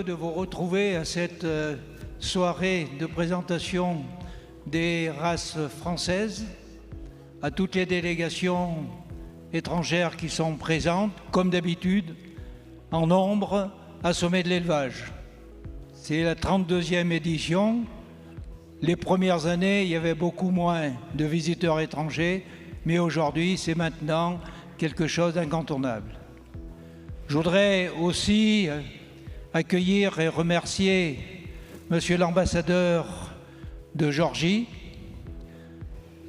De vous retrouver à cette soirée de présentation des races françaises, à toutes les délégations étrangères qui sont présentes, comme d'habitude, en nombre, à Sommet de l'élevage. C'est la 32e édition. Les premières années, il y avait beaucoup moins de visiteurs étrangers, mais aujourd'hui, c'est maintenant quelque chose d'incontournable. Je voudrais aussi accueillir et remercier Monsieur l'ambassadeur de Géorgie,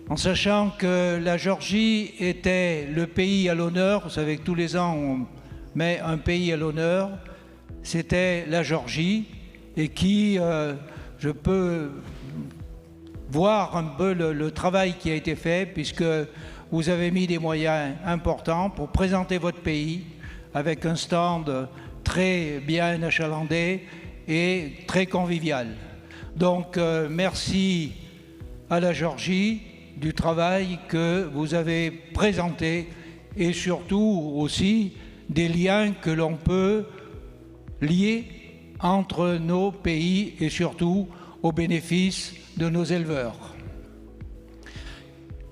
en sachant que la Géorgie était le pays à l'honneur. Vous savez que tous les ans on met un pays à l'honneur, c'était la Géorgie, et qui, je peux voir un peu le travail qui a été fait, puisque vous avez mis des moyens importants pour présenter votre pays avec un stand très bien achalandé et très convivial. Donc merci à la Géorgie du travail que vous avez présenté et surtout aussi des liens que l'on peut lier entre nos pays et surtout au bénéfice de nos éleveurs.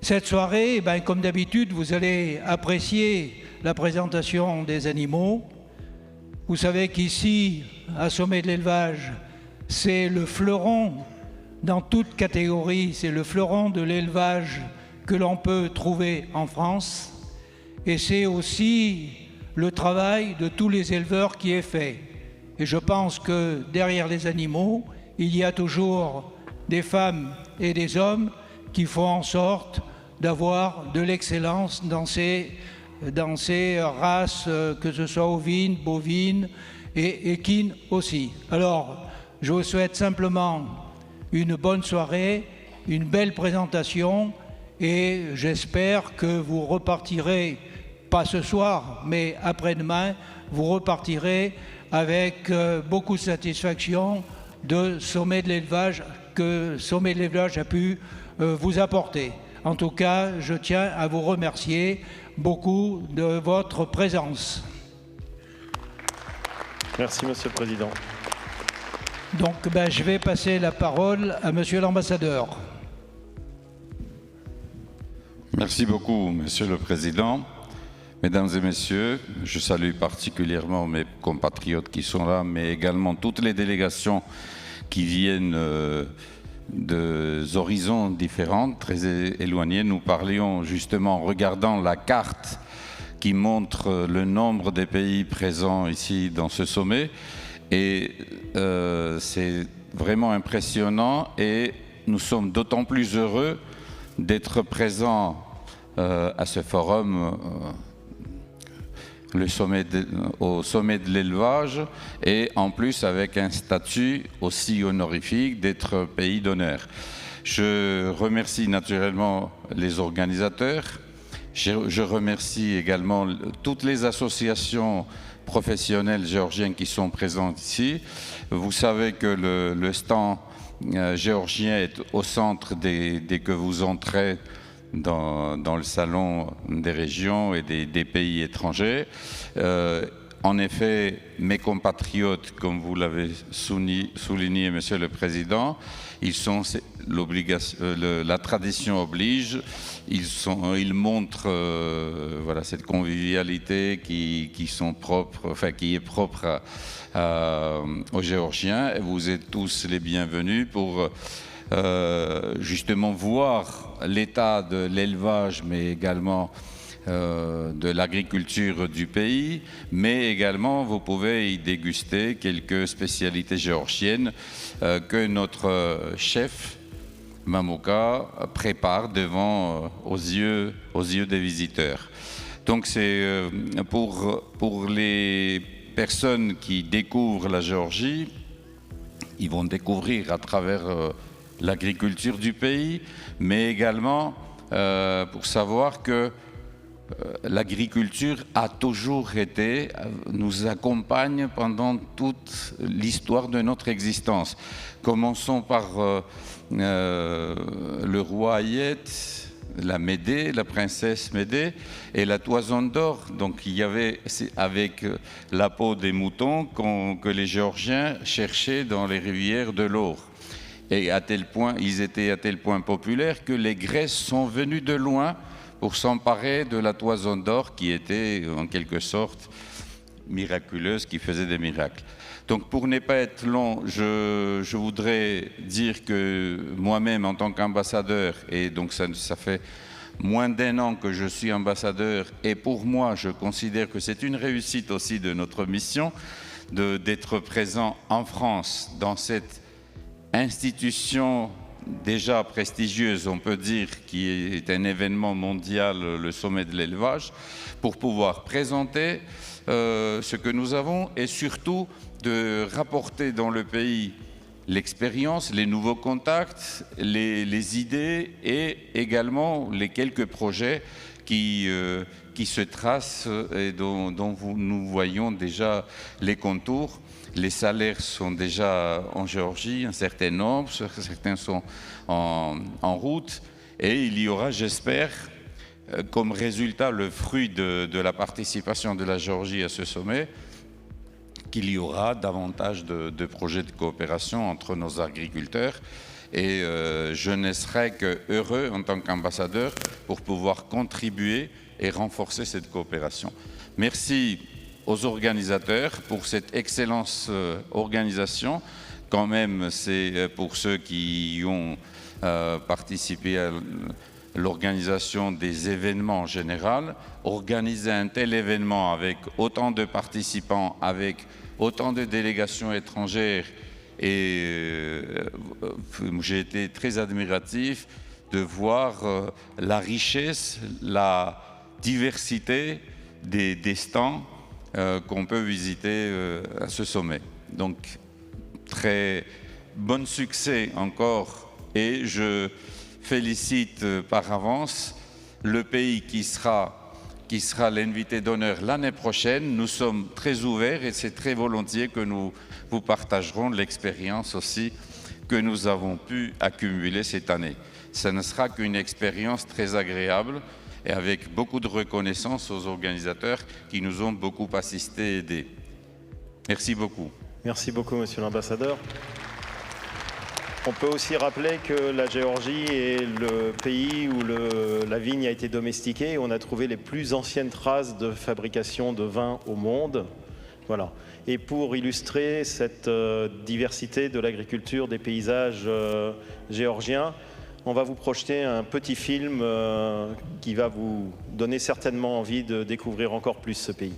Cette soirée, comme d'habitude, vous allez apprécier la présentation des animaux. Vous savez qu'ici, à Sommet de l'élevage, c'est le fleuron, dans toute catégorie, c'est le fleuron de l'élevage que l'on peut trouver en France. Et c'est aussi le travail de tous les éleveurs qui est fait. Et je pense que derrière les animaux, il y a toujours des femmes et des hommes qui font en sorte d'avoir de l'excellence dans ces races, que ce soit ovines, bovines et équines aussi. Alors, je vous souhaite simplement une bonne soirée, une belle présentation, et j'espère que vous repartirez, pas ce soir, mais après-demain, vous repartirez avec beaucoup de satisfaction de Sommet de l'élevage que Sommet de l'élevage a pu vous apporter. En tout cas, je tiens à vous remercier beaucoup de votre présence. Merci, Monsieur le Président. Donc, je vais passer la parole à Monsieur l'ambassadeur. Merci beaucoup, Monsieur le Président. Mesdames et Messieurs, je salue particulièrement mes compatriotes qui sont là, mais également toutes les délégations qui viennent d'horizons différents, très éloignés. Nous parlions justement en regardant la carte qui montre le nombre des pays présents ici dans ce sommet. Et c'est vraiment impressionnant et nous sommes d'autant plus heureux d'être présents à ce forum au sommet de l'élevage, et en plus avec un statut aussi honorifique d'être pays d'honneur. Je remercie naturellement les organisateurs, je remercie également toutes les associations professionnelles géorgiennes qui sont présentes ici. Vous savez que le stand géorgien est au centre dès que vous entrez dans le salon des régions et des pays étrangers. En effet, mes compatriotes, comme vous l'avez souligné, Monsieur le Président, la tradition oblige, ils montrent voilà, cette convivialité qui est propre aux Géorgiens. Et vous êtes tous les bienvenus pour justement voir l'état de l'élevage, mais également de l'agriculture du pays, mais également vous pouvez y déguster quelques spécialités géorgiennes que notre chef Mamouka prépare aux yeux des visiteurs. Donc c'est pour les personnes qui découvrent la Géorgie, ils vont découvrir à travers l'agriculture du pays, mais également pour savoir que l'agriculture a toujours nous accompagne pendant toute l'histoire de notre existence. Commençons par le roi Ayet, la Médée, la princesse Médée, et la toison d'or. Donc il y avait avec la peau des moutons que les Géorgiens cherchaient dans les rivières de l'or. Et à tel point, ils étaient à tel point populaires que les Grecs sont venus de loin pour s'emparer de la toison d'or qui était en quelque sorte miraculeuse, qui faisait des miracles. Donc pour ne pas être long, je voudrais dire que moi-même en tant qu'ambassadeur, et donc ça fait moins d'1 an que je suis ambassadeur, et pour moi je considère que c'est une réussite aussi de notre mission d'être présent en France dans cette institution déjà prestigieuse, on peut dire, qui est un événement mondial, le sommet de l'élevage, pour pouvoir présenter ce que nous avons et surtout de rapporter dans le pays l'expérience, les nouveaux contacts, les idées et également les quelques projets qui se tracent et dont nous voyons déjà les contours. Les salaires sont déjà en Géorgie, un certain nombre, certains sont en route, et il y aura, j'espère, comme résultat, le fruit de la participation de la Géorgie à ce sommet, qu'il y aura davantage de projets de coopération entre nos agriculteurs. Et je ne serai que heureux en tant qu'ambassadeur pour pouvoir contribuer et renforcer cette coopération. Merci aux organisateurs pour cette excellente organisation. Quand même, c'est pour ceux qui ont participé à l'organisation des événements en général. Organiser un tel événement avec autant de participants, avec autant de délégations étrangères, et j'ai été très admiratif de voir la richesse, la diversité des stands qu'on peut visiter à ce sommet. Donc, très bon succès encore, et je félicite par avance le pays qui sera l'invité d'honneur l'année prochaine. Nous sommes très ouverts et c'est très volontiers que nous vous partagerons l'expérience aussi que nous avons pu accumuler cette année. Ce ne sera qu'une expérience très agréable et avec beaucoup de reconnaissance aux organisateurs qui nous ont beaucoup assistés et aidés. Merci beaucoup. Merci beaucoup, Monsieur l'Ambassadeur. On peut aussi rappeler que la Géorgie est le pays où la vigne a été domestiquée. On a trouvé les plus anciennes traces de fabrication de vin au monde. Voilà. Et pour illustrer cette diversité de l'agriculture, des paysages géorgiens, on va vous projeter un petit film qui va vous donner certainement envie de découvrir encore plus ce pays.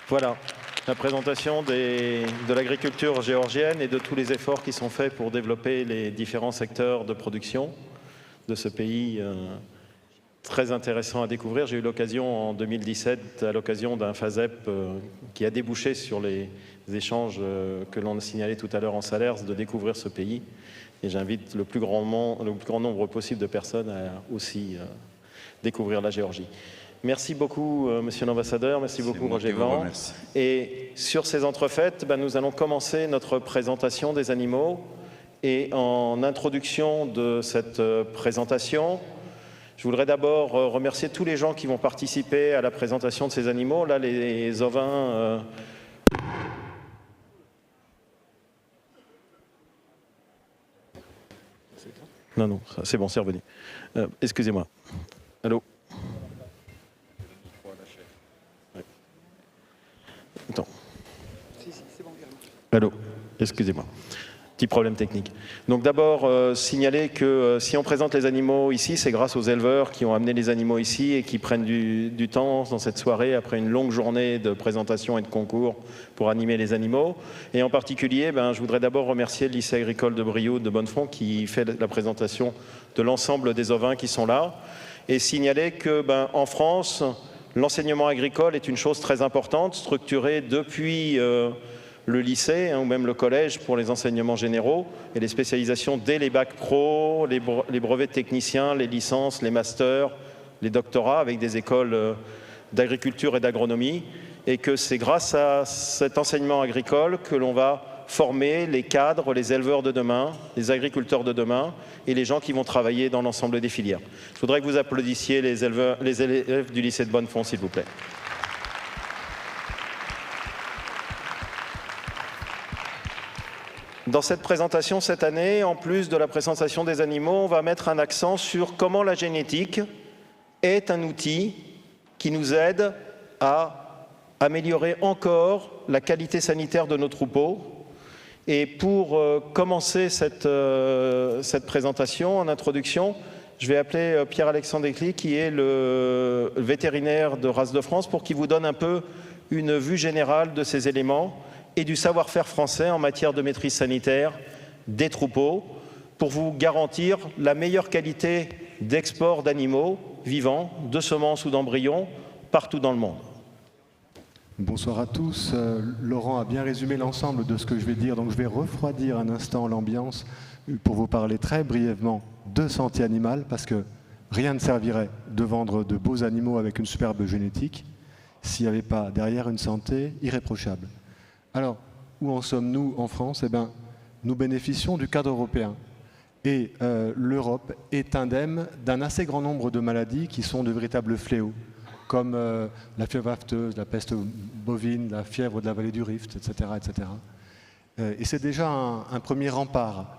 Voilà, la présentation de l'agriculture géorgienne et de tous les efforts qui sont faits pour développer les différents secteurs de production de ce pays très intéressant à découvrir. J'ai eu l'occasion en 2017, à l'occasion d'un FASEP qui a débouché sur les échanges que l'on a signalés tout à l'heure en Salers, de découvrir ce pays. Et j'invite le plus grand nombre possible de personnes à aussi découvrir la Géorgie. Merci beaucoup, Monsieur l'Ambassadeur. Merci beaucoup, Roger Blanc. Et sur ces entrefaites, nous allons commencer notre présentation des animaux. Et en introduction de cette présentation, Je voudrais d'abord remercier tous les gens qui vont participer à la présentation de ces animaux. Là, les ovins... Non, c'est bon, c'est revenu. Excusez-moi. Allô? Attends. Allô? Excusez-moi. Petit problème technique. Donc d'abord, signaler que si on présente les animaux ici, c'est grâce aux éleveurs qui ont amené les animaux ici et qui prennent du temps dans cette soirée après une longue journée de présentation et de concours pour animer les animaux. Et en particulier, je voudrais d'abord remercier le lycée agricole de Brioude de Bonnefond qui fait la présentation de l'ensemble des ovins qui sont là. Et signaler que en France, l'enseignement agricole est une chose très importante, structurée depuis... le lycée ou même le collège pour les enseignements généraux et les spécialisations dès les bacs pro, les brevets de techniciens, les licences, les masters, les doctorats avec des écoles d'agriculture et d'agronomie et que c'est grâce à cet enseignement agricole que l'on va former les cadres, les éleveurs de demain, les agriculteurs de demain et les gens qui vont travailler dans l'ensemble des filières. Je voudrais que vous applaudissiez les élèves du lycée de Bonnefond, s'il vous plaît. Dans cette présentation cette année, en plus de la présentation des animaux, on va mettre un accent sur comment la génétique est un outil qui nous aide à améliorer encore la qualité sanitaire de nos troupeaux. Et pour commencer cette présentation en introduction, je vais appeler Pierre-Alexandre Desclis, qui est le vétérinaire de Race de France, pour qu'il vous donne un peu une vue générale de ces éléments et du savoir-faire français en matière de maîtrise sanitaire des troupeaux pour vous garantir la meilleure qualité d'export d'animaux vivants, de semences ou d'embryons, partout dans le monde. Bonsoir à tous. Laurent a bien résumé l'ensemble de ce que je vais dire, donc je vais refroidir un instant l'ambiance pour vous parler très brièvement de santé animale, parce que rien ne servirait de vendre de beaux animaux avec une superbe génétique s'il n'y avait pas derrière une santé irréprochable. Alors, où en sommes-nous en France? Nous bénéficions du cadre européen. Et l'Europe est indemne d'un assez grand nombre de maladies qui sont de véritables fléaux, comme la fièvre afteuse, la peste bovine, la fièvre de la vallée du Rift, etc. etc. Et c'est déjà un premier rempart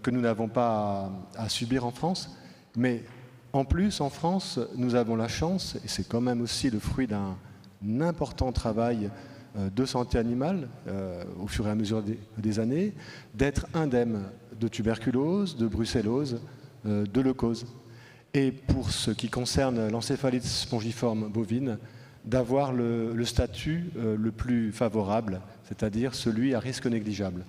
que nous n'avons pas à subir en France. Mais en plus, en France, nous avons la chance, et c'est quand même aussi le fruit d'un important travail de santé animale au fur et à mesure des années, d'être indemne de tuberculose, de brucellose, de leucose. Et pour ce qui concerne l'encéphalite spongiforme bovine, d'avoir le statut le plus favorable, c'est-à-dire celui à risque négligeable.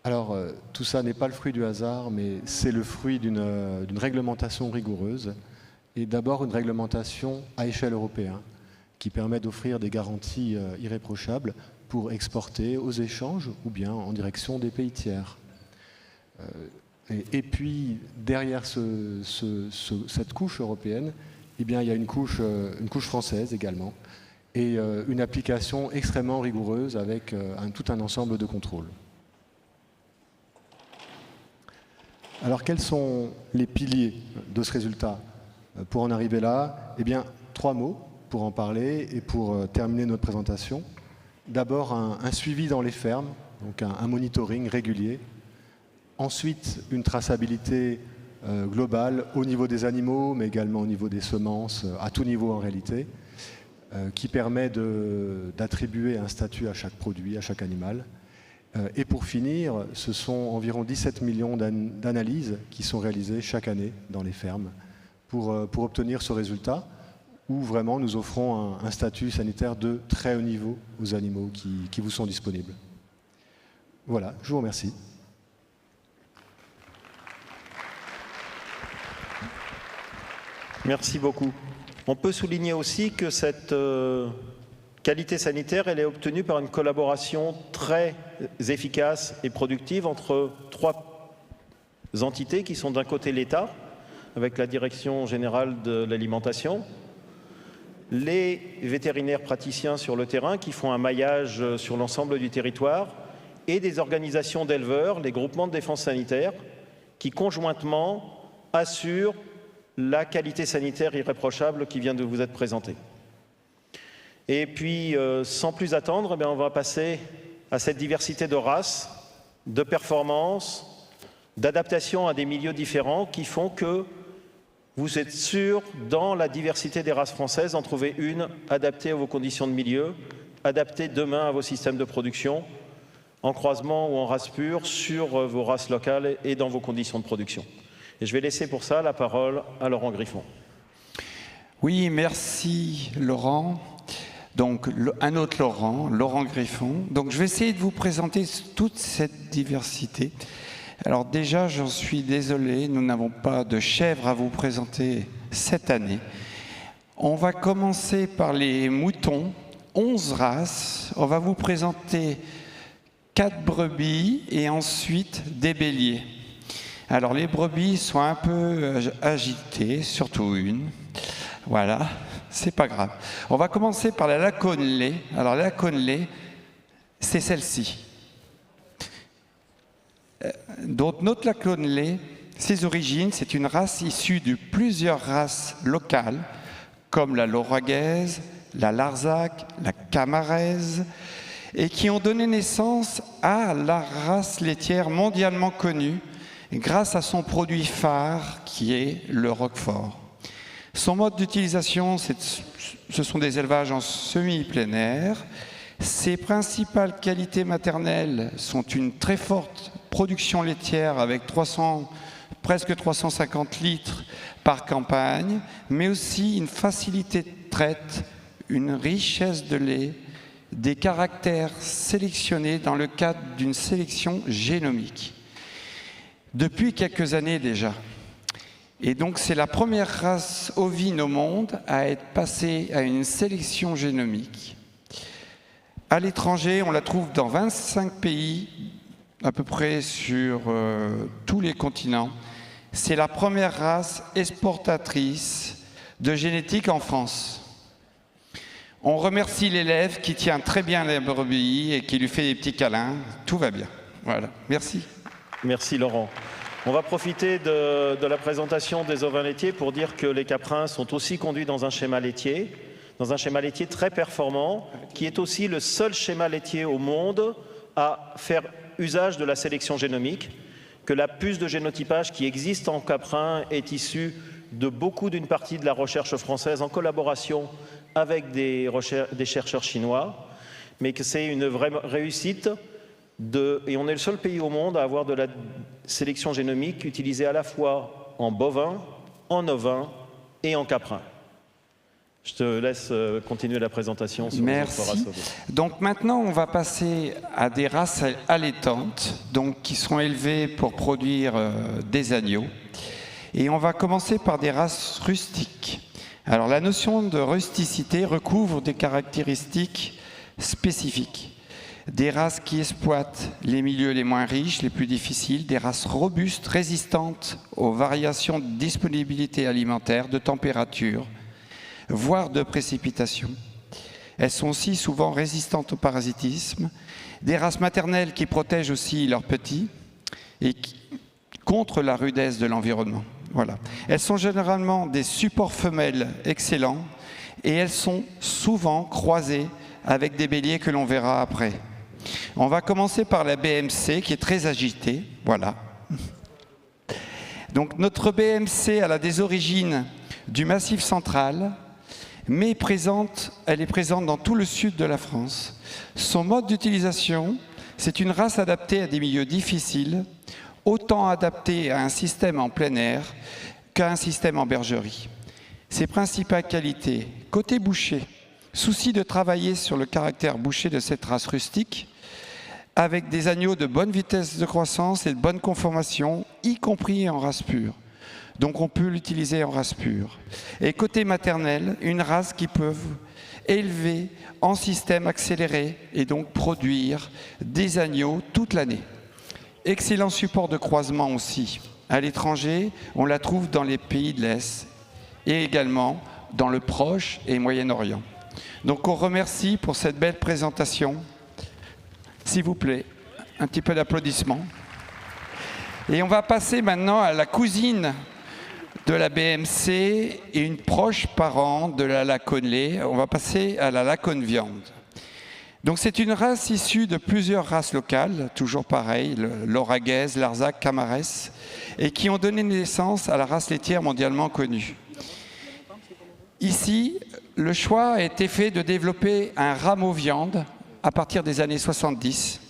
Alors, tout ça n'est pas le fruit du hasard, mais c'est le fruit d'une réglementation rigoureuse, et d'abord une réglementation à échelle européenne, qui permet d'offrir des garanties irréprochables pour exporter aux échanges ou bien en direction des pays tiers. Et puis, derrière cette couche européenne, il y a une couche française également, et une application extrêmement rigoureuse avec tout un ensemble de contrôles. Alors, quels sont les piliers de ce résultat? Pour en arriver là, 3 mots pour en parler et pour terminer notre présentation. D'abord, un suivi dans les fermes, donc un monitoring régulier. Ensuite, une traçabilité globale au niveau des animaux, mais également au niveau des semences, à tout niveau en réalité, qui permet d'attribuer un statut à chaque produit, à chaque animal. Et pour finir, ce sont environ 17 millions d'analyses qui sont réalisées chaque année dans les fermes pour obtenir ce résultat, où vraiment nous offrons un statut sanitaire de très haut niveau aux animaux qui vous sont disponibles. Voilà, je vous remercie. Merci beaucoup. On peut souligner aussi que cette qualité sanitaire, elle est obtenue par une collaboration très efficace et productive entre 3 entités qui sont d'un côté l'État, avec la Direction générale de l'alimentation, les vétérinaires praticiens sur le terrain qui font un maillage sur l'ensemble du territoire et des organisations d'éleveurs, les groupements de défense sanitaire, qui conjointement assurent la qualité sanitaire irréprochable qui vient de vous être présentée. Et puis, sans plus attendre, on va passer à cette diversité de races, de performances, d'adaptation à des milieux différents qui font que vous êtes sûr, dans la diversité des races françaises, d'en trouver une adaptée à vos conditions de milieu, adaptée demain à vos systèmes de production, en croisement ou en race pure, sur vos races locales et dans vos conditions de production. Et je vais laisser pour ça la parole à Laurent Griffon. Oui, merci Laurent. Donc un autre Laurent, Laurent Griffon. Donc je vais essayer de vous présenter toute cette diversité. Alors déjà, j'en suis désolé, nous n'avons pas de chèvres à vous présenter cette année. On va commencer par les moutons, 11 races. On va vous présenter 4 brebis et ensuite des béliers. Alors les brebis sont un peu agitées, surtout une. Voilà, c'est pas grave. On va commencer par la Laconelay. Alors la Laconelay, c'est celle-ci. Donc notre Laconelay, ses origines, c'est une race issue de plusieurs races locales, comme la lauragaise, la larzac, la camaraise, et qui ont donné naissance à la race laitière mondialement connue, grâce à son produit phare qui est le roquefort. Son mode d'utilisation, ce sont des élevages en semi-plein air. Ses principales qualités maternelles sont une très forte production laitière avec presque 350 litres par campagne, mais aussi une facilité de traite, une richesse de lait, des caractères sélectionnés dans le cadre d'une sélection génomique. Depuis quelques années déjà. Et donc c'est la première race ovine au monde à être passée à une sélection génomique. À l'étranger, on la trouve dans 25 pays, à peu près sur tous les continents. C'est la première race exportatrice de génétique en France. On remercie l'élève qui tient très bien la brebis et qui lui fait des petits câlins. Tout va bien. Voilà, merci. Merci Laurent. On va profiter de la présentation des ovins laitiers pour dire que les caprins sont aussi conduits dans un schéma laitier très performant, qui est aussi le seul schéma laitier au monde à faire usage de la sélection génomique, que la puce de génotypage qui existe en caprin est issue d'une partie de la recherche française en collaboration avec des chercheurs chinois, mais que c'est une vraie réussite. Et on est le seul pays au monde à avoir de la sélection génomique utilisée à la fois en bovin, en ovin et en caprin. Je te laisse continuer la présentation sur les autres races. Donc maintenant, on va passer à des races allaitantes, donc qui sont élevées pour produire des agneaux. Et on va commencer par des races rustiques. Alors la notion de rusticité recouvre des caractéristiques spécifiques. Des races qui exploitent les milieux les moins riches, les plus difficiles, des races robustes, résistantes aux variations de disponibilité alimentaire, de température, voire de précipitation. Elles sont aussi souvent résistantes au parasitisme. Des races maternelles qui protègent aussi leurs petits et contre la rudesse de l'environnement. Voilà. Elles sont généralement des supports femelles excellents et elles sont souvent croisées avec des béliers que l'on verra après. On va commencer par la BMC qui est très agitée. Voilà. Donc notre BMC, elle a des origines du Massif central, mais elle est présente dans tout le sud de la France. Son mode d'utilisation, c'est une race adaptée à des milieux difficiles, autant adaptée à un système en plein air qu'à un système en bergerie. Ses principales qualités, côté boucher, souci de travailler sur le caractère boucher de cette race rustique, avec des agneaux de bonne vitesse de croissance et de bonne conformation, y compris en race pure. Donc on peut l'utiliser en race pure. Et côté maternel, une race qui peut élever en système accéléré et donc produire des agneaux toute l'année. Excellent support de croisement aussi. À l'étranger, on la trouve dans les pays de l'Est et également dans le Proche et Moyen-Orient. Donc on remercie pour cette belle présentation. S'il vous plaît, un petit peu d'applaudissements. Et on va passer maintenant à la cousine de la BMC et une proche parent de la Lacon-Lait. On va passer à la Lacon-Viande. Donc c'est une race issue de plusieurs races locales, toujours pareil, l'Auragaise, l'Arzac, Camarès, et qui ont donné naissance à la race laitière mondialement connue. Ici, le choix a été fait de développer un rameau viande à partir des années 70.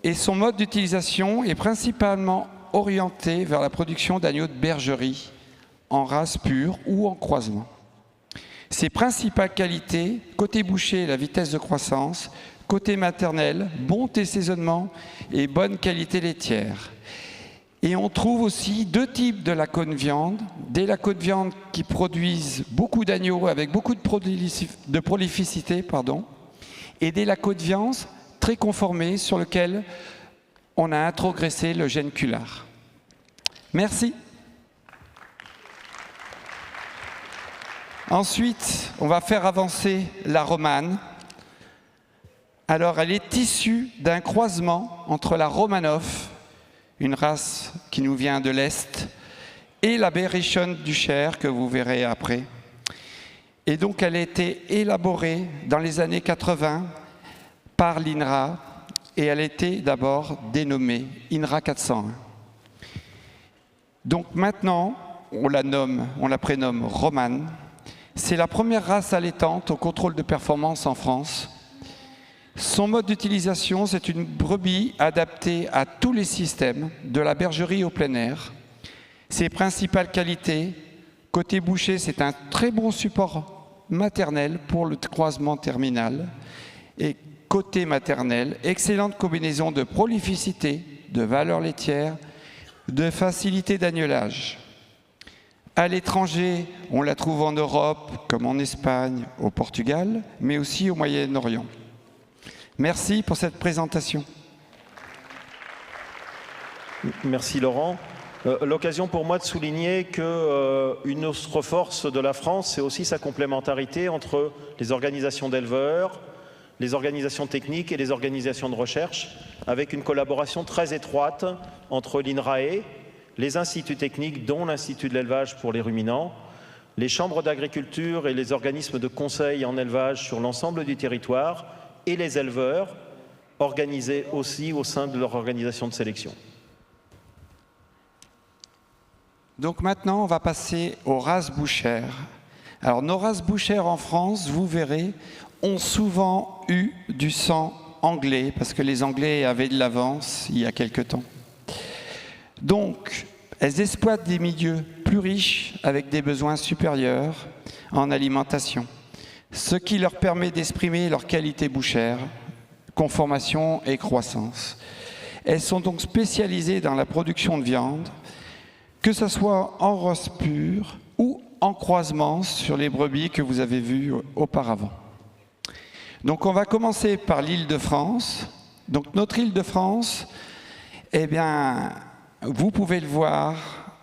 Et son mode d'utilisation est principalement orienté vers la production d'agneaux de bergerie, en race pure ou en croisement. Ses principales qualités, côté boucher, la vitesse de croissance, côté maternel, bon assaisonnement et bonne qualité laitière. Et on trouve aussi deux types de Lacon-Viande, des Lacon-Viande qui produisent beaucoup d'agneaux avec beaucoup de prolificité, et des Lacon-Viande très conformés sur lesquels on a introgressé le gène culard. Merci. Ensuite, on va faire avancer la romane. Alors, elle est issue d'un croisement entre la Romanov, une race qui nous vient de l'Est, et la Berrichonne du Cher, que vous verrez après. Et donc, elle a été élaborée dans les années 80 par l'INRA, et elle a été d'abord dénommée INRA 401. Donc maintenant, on la prénomme Romane. C'est la première race allaitante au contrôle de performance en France. Son mode d'utilisation, c'est une brebis adaptée à tous les systèmes, de la bergerie au plein air. Ses principales qualités, côté boucher, c'est un très bon support maternel pour le croisement terminal. Et côté maternel, excellente combinaison de prolificité, de valeur laitière, de facilité d'agnelage. À l'étranger, on la trouve en Europe, comme en Espagne, au Portugal, mais aussi au Moyen-Orient. Merci pour cette présentation. Merci Laurent. L'occasion pour moi de souligner qu'une autre force de la France, c'est aussi sa complémentarité entre les organisations d'éleveurs, les organisations techniques et les organisations de recherche, avec une collaboration très étroite entre l'INRAE, les instituts techniques, dont l'Institut de l'élevage pour les ruminants, les chambres d'agriculture et les organismes de conseil en élevage sur l'ensemble du territoire, et les éleveurs, organisés aussi au sein de leur organisation de sélection. Donc maintenant, on va passer aux races bouchères. Alors, nos races bouchères en France, vous verrez, ont souvent eu du sang anglais, parce que les Anglais avaient de l'avance il y a quelque temps. Donc, elles exploitent des milieux plus riches avec des besoins supérieurs en alimentation, ce qui leur permet d'exprimer leur qualité bouchère, conformation et croissance. Elles sont donc spécialisées dans la production de viande, que ce soit en race pure ou en croisement sur les brebis que vous avez vues auparavant. Donc on va commencer par l'Île-de-France. Donc notre Île-de-France, eh bien, vous pouvez le voir,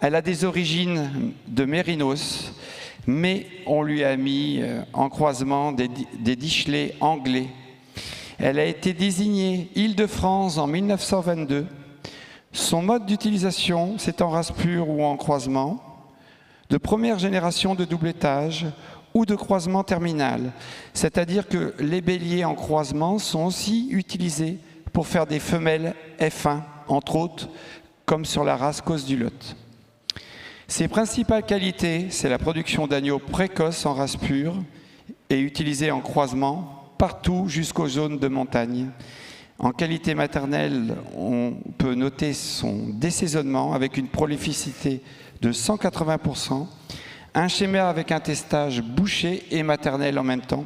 elle a des origines de mérinos, mais on lui a mis en croisement des Dichelets anglais. Elle a été désignée Île-de-France en 1922. Son mode d'utilisation, c'est en race pure ou en croisement, de première génération de double étage ou de croisement terminal. C'est-à-dire que les béliers en croisement sont aussi utilisés pour faire des femelles F1, entre autres, comme sur la race Cause du Lot. Ses principales qualités, c'est la production d'agneaux précoces en race pure et utilisés en croisement partout jusqu'aux zones de montagne. En qualité maternelle, on peut noter son dessaisonnement avec une prolificité de 180%, un schéma avec un testage bouché et maternel en même temps.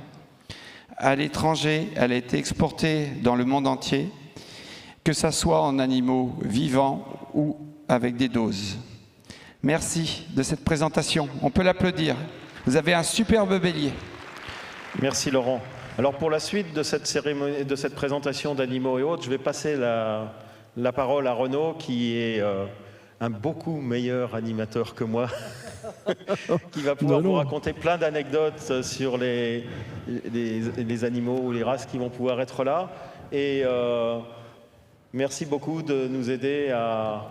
À l'étranger, elle a été exportée dans le monde entier, que ce soit en animaux vivants ou avec des doses. Merci de cette présentation. On peut l'applaudir. Vous avez un superbe bélier. Merci Laurent. Alors pour la suite de cette cérémonie, de cette présentation d'animaux et autres, je vais passer la parole à Renaud, qui est un beaucoup meilleur animateur que moi, qui va pouvoir vous raconter plein d'anecdotes sur les animaux ou les races qui vont pouvoir être là. Et merci beaucoup de nous aider à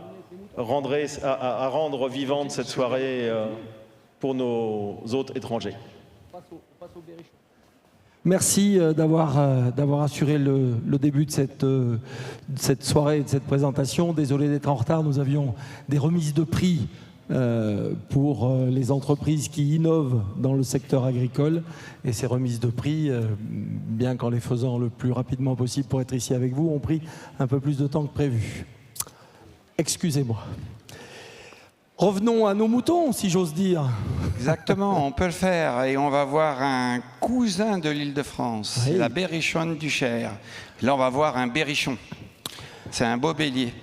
rendre vivante cette soirée pour nos hôtes étrangers. Merci d'avoir assuré le début de cette soirée et de cette présentation. Désolé d'être en retard, nous avions des remises de prix pour les entreprises qui innovent dans le secteur agricole. Et ces remises de prix, bien qu'en les faisant le plus rapidement possible pour être ici avec vous, ont pris un peu plus de temps que prévu. Excusez-moi. Revenons à nos moutons, si j'ose dire. Exactement, on peut le faire. Et on va voir un cousin de l'Île-de-France, Oui. la berrichonne du Cher. Là, on va voir un berrichon. C'est un beau bélier.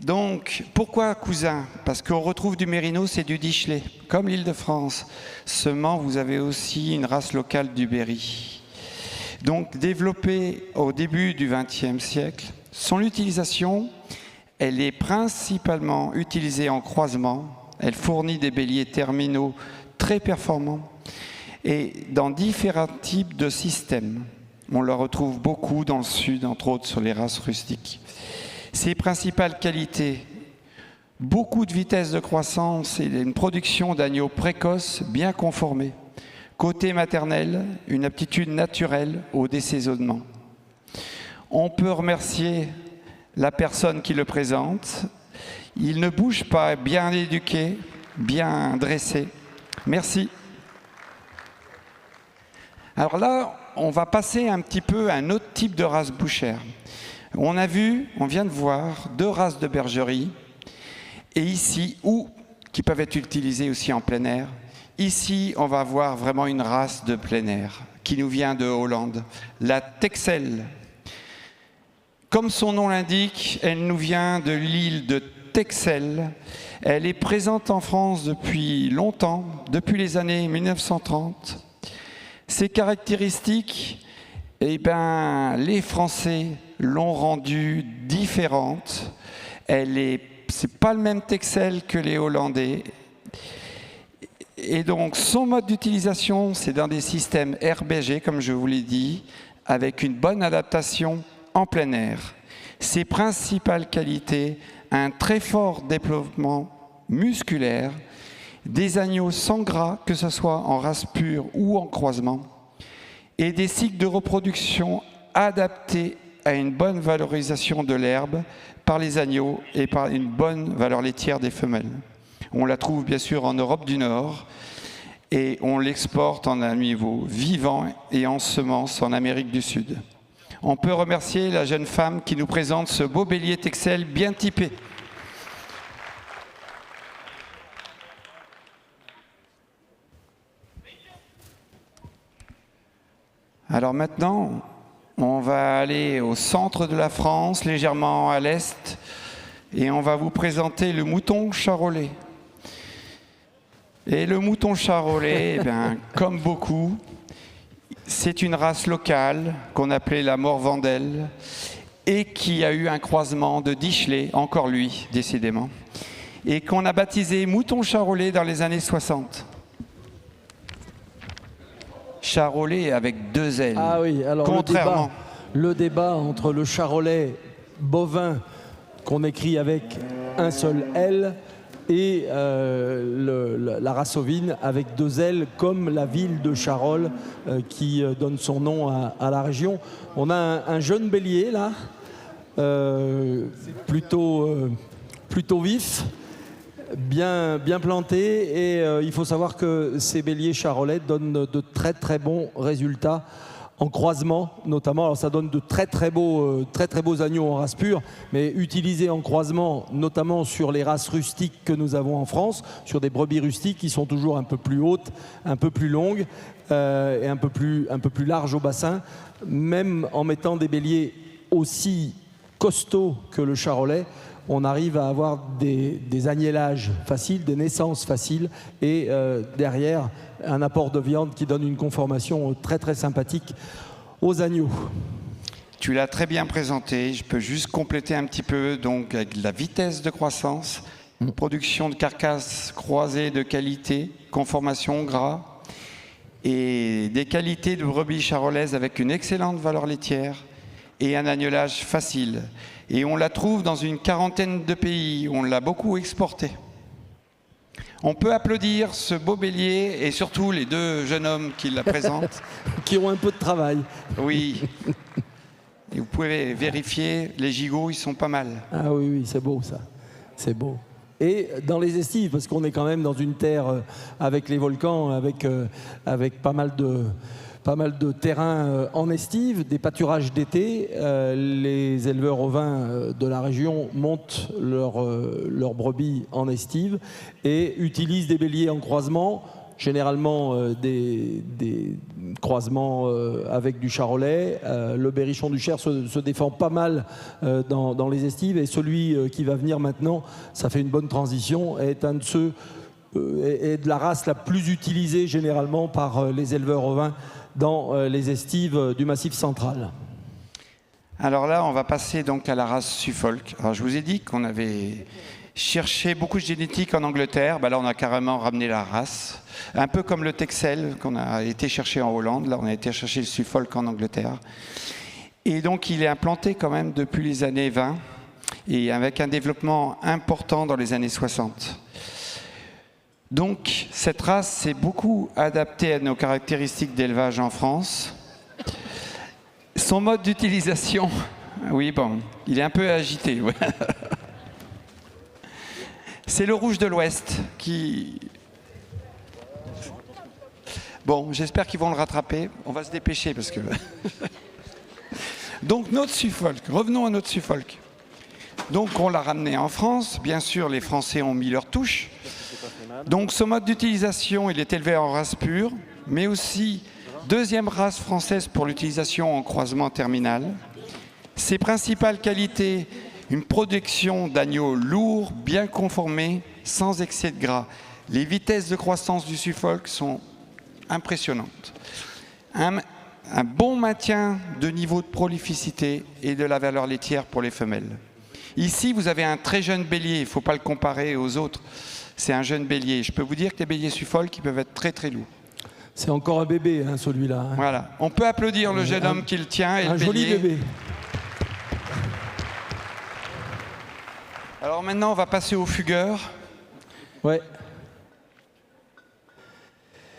Donc, pourquoi cousin? Parce qu'on retrouve du Mérinos et du Dichelet, comme l'Île-de-France. Seulement, vous avez aussi une race locale du Berry. Donc, développée au début du XXe siècle, son utilisation, elle est principalement utilisée en croisement. Elle fournit des béliers terminaux très performants et dans différents types de systèmes. On la retrouve beaucoup dans le sud, entre autres sur les races rustiques. Ses principales qualités, beaucoup de vitesse de croissance et une production d'agneaux précoces bien conformés. Côté maternel, une aptitude naturelle au dessaisonnement. On peut remercier la personne qui le présente. Il ne bouge pas, bien éduqué, bien dressé. Merci. Alors là, on va passer un petit peu à un autre type de race bouchère. On vient de voir 2 races de bergerie, et ici, qui peuvent être utilisées aussi en plein air. Ici, on va voir vraiment une race de plein air, qui nous vient de Hollande, la Texel. Comme son nom l'indique, elle nous vient de l'île de Texel. Elle est présente en France depuis longtemps, depuis les années 1930. Ses caractéristiques, les Français l'ont rendue différente. C'est pas le même Texel que les Hollandais. Et donc, son mode d'utilisation, c'est dans des systèmes RBG, comme je vous l'ai dit, avec une bonne adaptation en plein air. Ses principales qualités, un très fort développement musculaire, des agneaux sans gras, que ce soit en race pure ou en croisement, et des cycles de reproduction adaptés à une bonne valorisation de l'herbe par les agneaux et par une bonne valeur laitière des femelles. On la trouve bien sûr en Europe du Nord et on l'exporte en un niveau vivant et en semences en Amérique du Sud. On peut remercier la jeune femme qui nous présente ce beau bélier Texel bien typé. Alors maintenant, on va aller au centre de la France, légèrement à l'est, et on va vous présenter le mouton charolais. Et le mouton charolais, comme beaucoup, c'est une race locale qu'on appelait la Morvandelle et qui a eu un croisement de Dichelet, encore lui, décidément, et qu'on a baptisé mouton charolais dans les années 60. Charolais avec 2 ailes. Ah oui, alors contrairement. le débat entre le charolais bovin qu'on écrit avec un seul L et la race ovine avec 2 ailes, comme la ville de Charolles qui donne son nom à la région. On a un jeune bélier là, plutôt vif, bien planté, et il faut savoir que ces béliers charolais donnent de très très bons résultats en croisement notamment. Alors ça donne de très très beaux agneaux en race pure, mais utilisés en croisement notamment sur les races rustiques que nous avons en France, sur des brebis rustiques qui sont toujours un peu plus hautes, un peu plus longues et un peu plus larges au bassin. Même en mettant des béliers aussi costauds que le charolais, on arrive à avoir des agnelages faciles, des naissances faciles et derrière un apport de viande qui donne une conformation très très sympathique aux agneaux. Tu l'as très bien présenté, je peux juste compléter un petit peu, donc avec la vitesse de croissance, production de carcasses croisées de qualité, conformation gras et des qualités de brebis charolaises avec une excellente valeur laitière et un agnelage facile. Et on la trouve dans une quarantaine de pays, on l'a beaucoup exportée. On peut applaudir ce beau bélier et surtout les deux jeunes hommes qui la présentent. Qui ont un peu de travail. Oui. Et vous pouvez vérifier, les gigots, ils sont pas mal. Ah oui, oui, c'est beau ça. C'est beau. Et dans les estives, parce qu'on est quand même dans une terre avec les volcans, avec pas mal de terrains en estive, des pâturages d'été. Les éleveurs ovins de la région montent leurs brebis en estive et utilisent des béliers en croisement, généralement des croisements avec du charolais. Le berrichon du Cher se défend pas mal dans les estives, et celui qui va venir maintenant, ça fait une bonne transition, est un de ceux est de la race la plus utilisée généralement par les éleveurs ovins dans les estives du Massif central. Alors là, on va passer donc à la race Suffolk. Alors je vous ai dit qu'on avait cherché beaucoup de génétique en Angleterre. Là, on a carrément ramené la race. Un peu comme le Texel qu'on a été chercher en Hollande. Là, on a été chercher le Suffolk en Angleterre. Et donc, il est implanté quand même depuis les années 20 et avec un développement important dans les années 60. Donc, cette race s'est beaucoup adaptée à nos caractéristiques d'élevage en France. Son mode d'utilisation, oui, bon, il est un peu agité. Ouais. C'est le rouge de l'Ouest qui... Bon, j'espère qu'ils vont le rattraper. On va se dépêcher parce que... Donc, notre Suffolk, revenons à notre Suffolk. Donc, on l'a ramené en France. Bien sûr, les Français ont mis leur touche. Donc, ce mode d'utilisation, il est élevé en race pure, mais aussi deuxième race française pour l'utilisation en croisement terminal. Ses principales qualités, une production d'agneaux lourds, bien conformés, sans excès de gras. Les vitesses de croissance du Suffolk sont impressionnantes. Un bon maintien de niveau de prolificité et de la valeur laitière pour les femelles. Ici, vous avez un très jeune bélier, il ne faut pas le comparer aux autres. C'est un jeune bélier. Je peux vous dire que les béliers Suffolk, ils peuvent être très très lourds. C'est encore un bébé, hein, celui-là. Hein. Voilà. On peut applaudir le jeune homme qui le tient et le bélier. Un joli bébé. Alors maintenant, on va passer au fugueur. Ouais.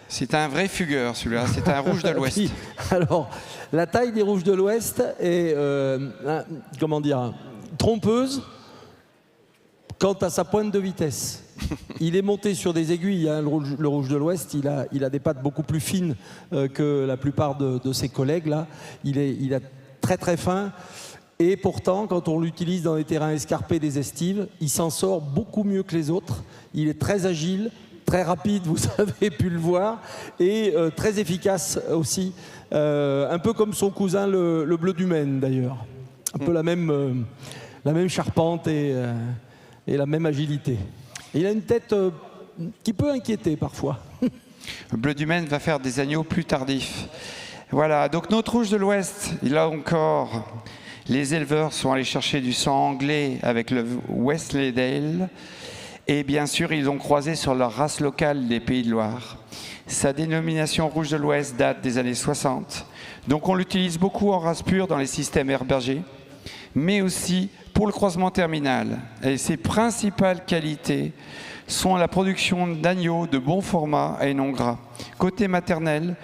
C'est un vrai fugueur, celui-là. C'est un rouge de l'Ouest. Oui. Alors, la taille des rouges de l'Ouest est, comment dire, trompeuse quant à sa pointe de vitesse. Il est monté sur des aiguilles, hein, le rouge de l'Ouest, il a des pattes beaucoup plus fines que la plupart de ses collègues. Là. Il est très très fin, et pourtant, quand on l'utilise dans les terrains escarpés des estives, il s'en sort beaucoup mieux que les autres. Il est très agile, très rapide, vous avez pu le voir, et très efficace aussi, un peu comme son cousin le bleu du Maine d'ailleurs. Un peu la même charpente et la même agilité. Et il a une tête qui peut inquiéter parfois. Le bleu du Maine va faire des agneaux plus tardifs. Voilà, donc notre rouge de l'Ouest, là encore, les éleveurs sont allés chercher du sang anglais avec le Wensleydale. Et bien sûr, ils ont croisé sur leur race locale des Pays de Loire. Sa dénomination rouge de l'Ouest date des années 60. Donc on l'utilise beaucoup en race pure dans les systèmes herbergés, mais aussi pour le croisement terminal. Et ses principales qualités sont la production d'agneaux de bon format et non gras. Côté maternel,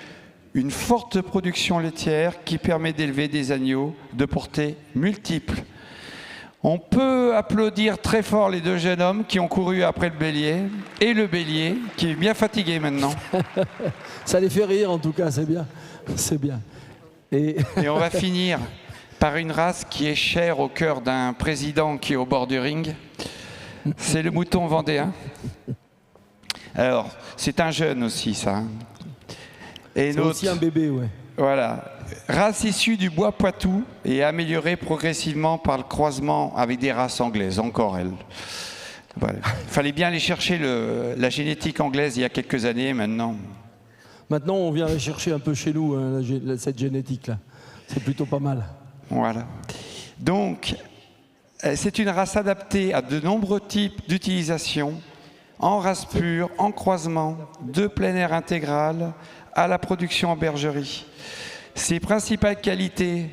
une forte production laitière qui permet d'élever des agneaux de portée multiple. On peut applaudir très fort les deux jeunes hommes qui ont couru après le bélier, et le bélier qui est bien fatigué maintenant. Ça les fait rire en tout cas, c'est bien. C'est bien. Et on va finir par une race qui est chère au cœur d'un président qui est au bord du ring. C'est le mouton vendéen. Alors, c'est un jeune aussi, ça. C'est aussi un bébé, ouais. Voilà. Race issue du bois Poitou et améliorée progressivement par le croisement avec des races anglaises, encore elles. Voilà. Il fallait bien aller chercher la génétique anglaise il y a quelques années, maintenant. Maintenant, on vient la chercher un peu chez nous, hein, cette génétique-là. C'est plutôt pas mal. Voilà. Donc, c'est une race adaptée à de nombreux types d'utilisation, en race pure, en croisement, de plein air intégral, à la production en bergerie. Ses principales qualités,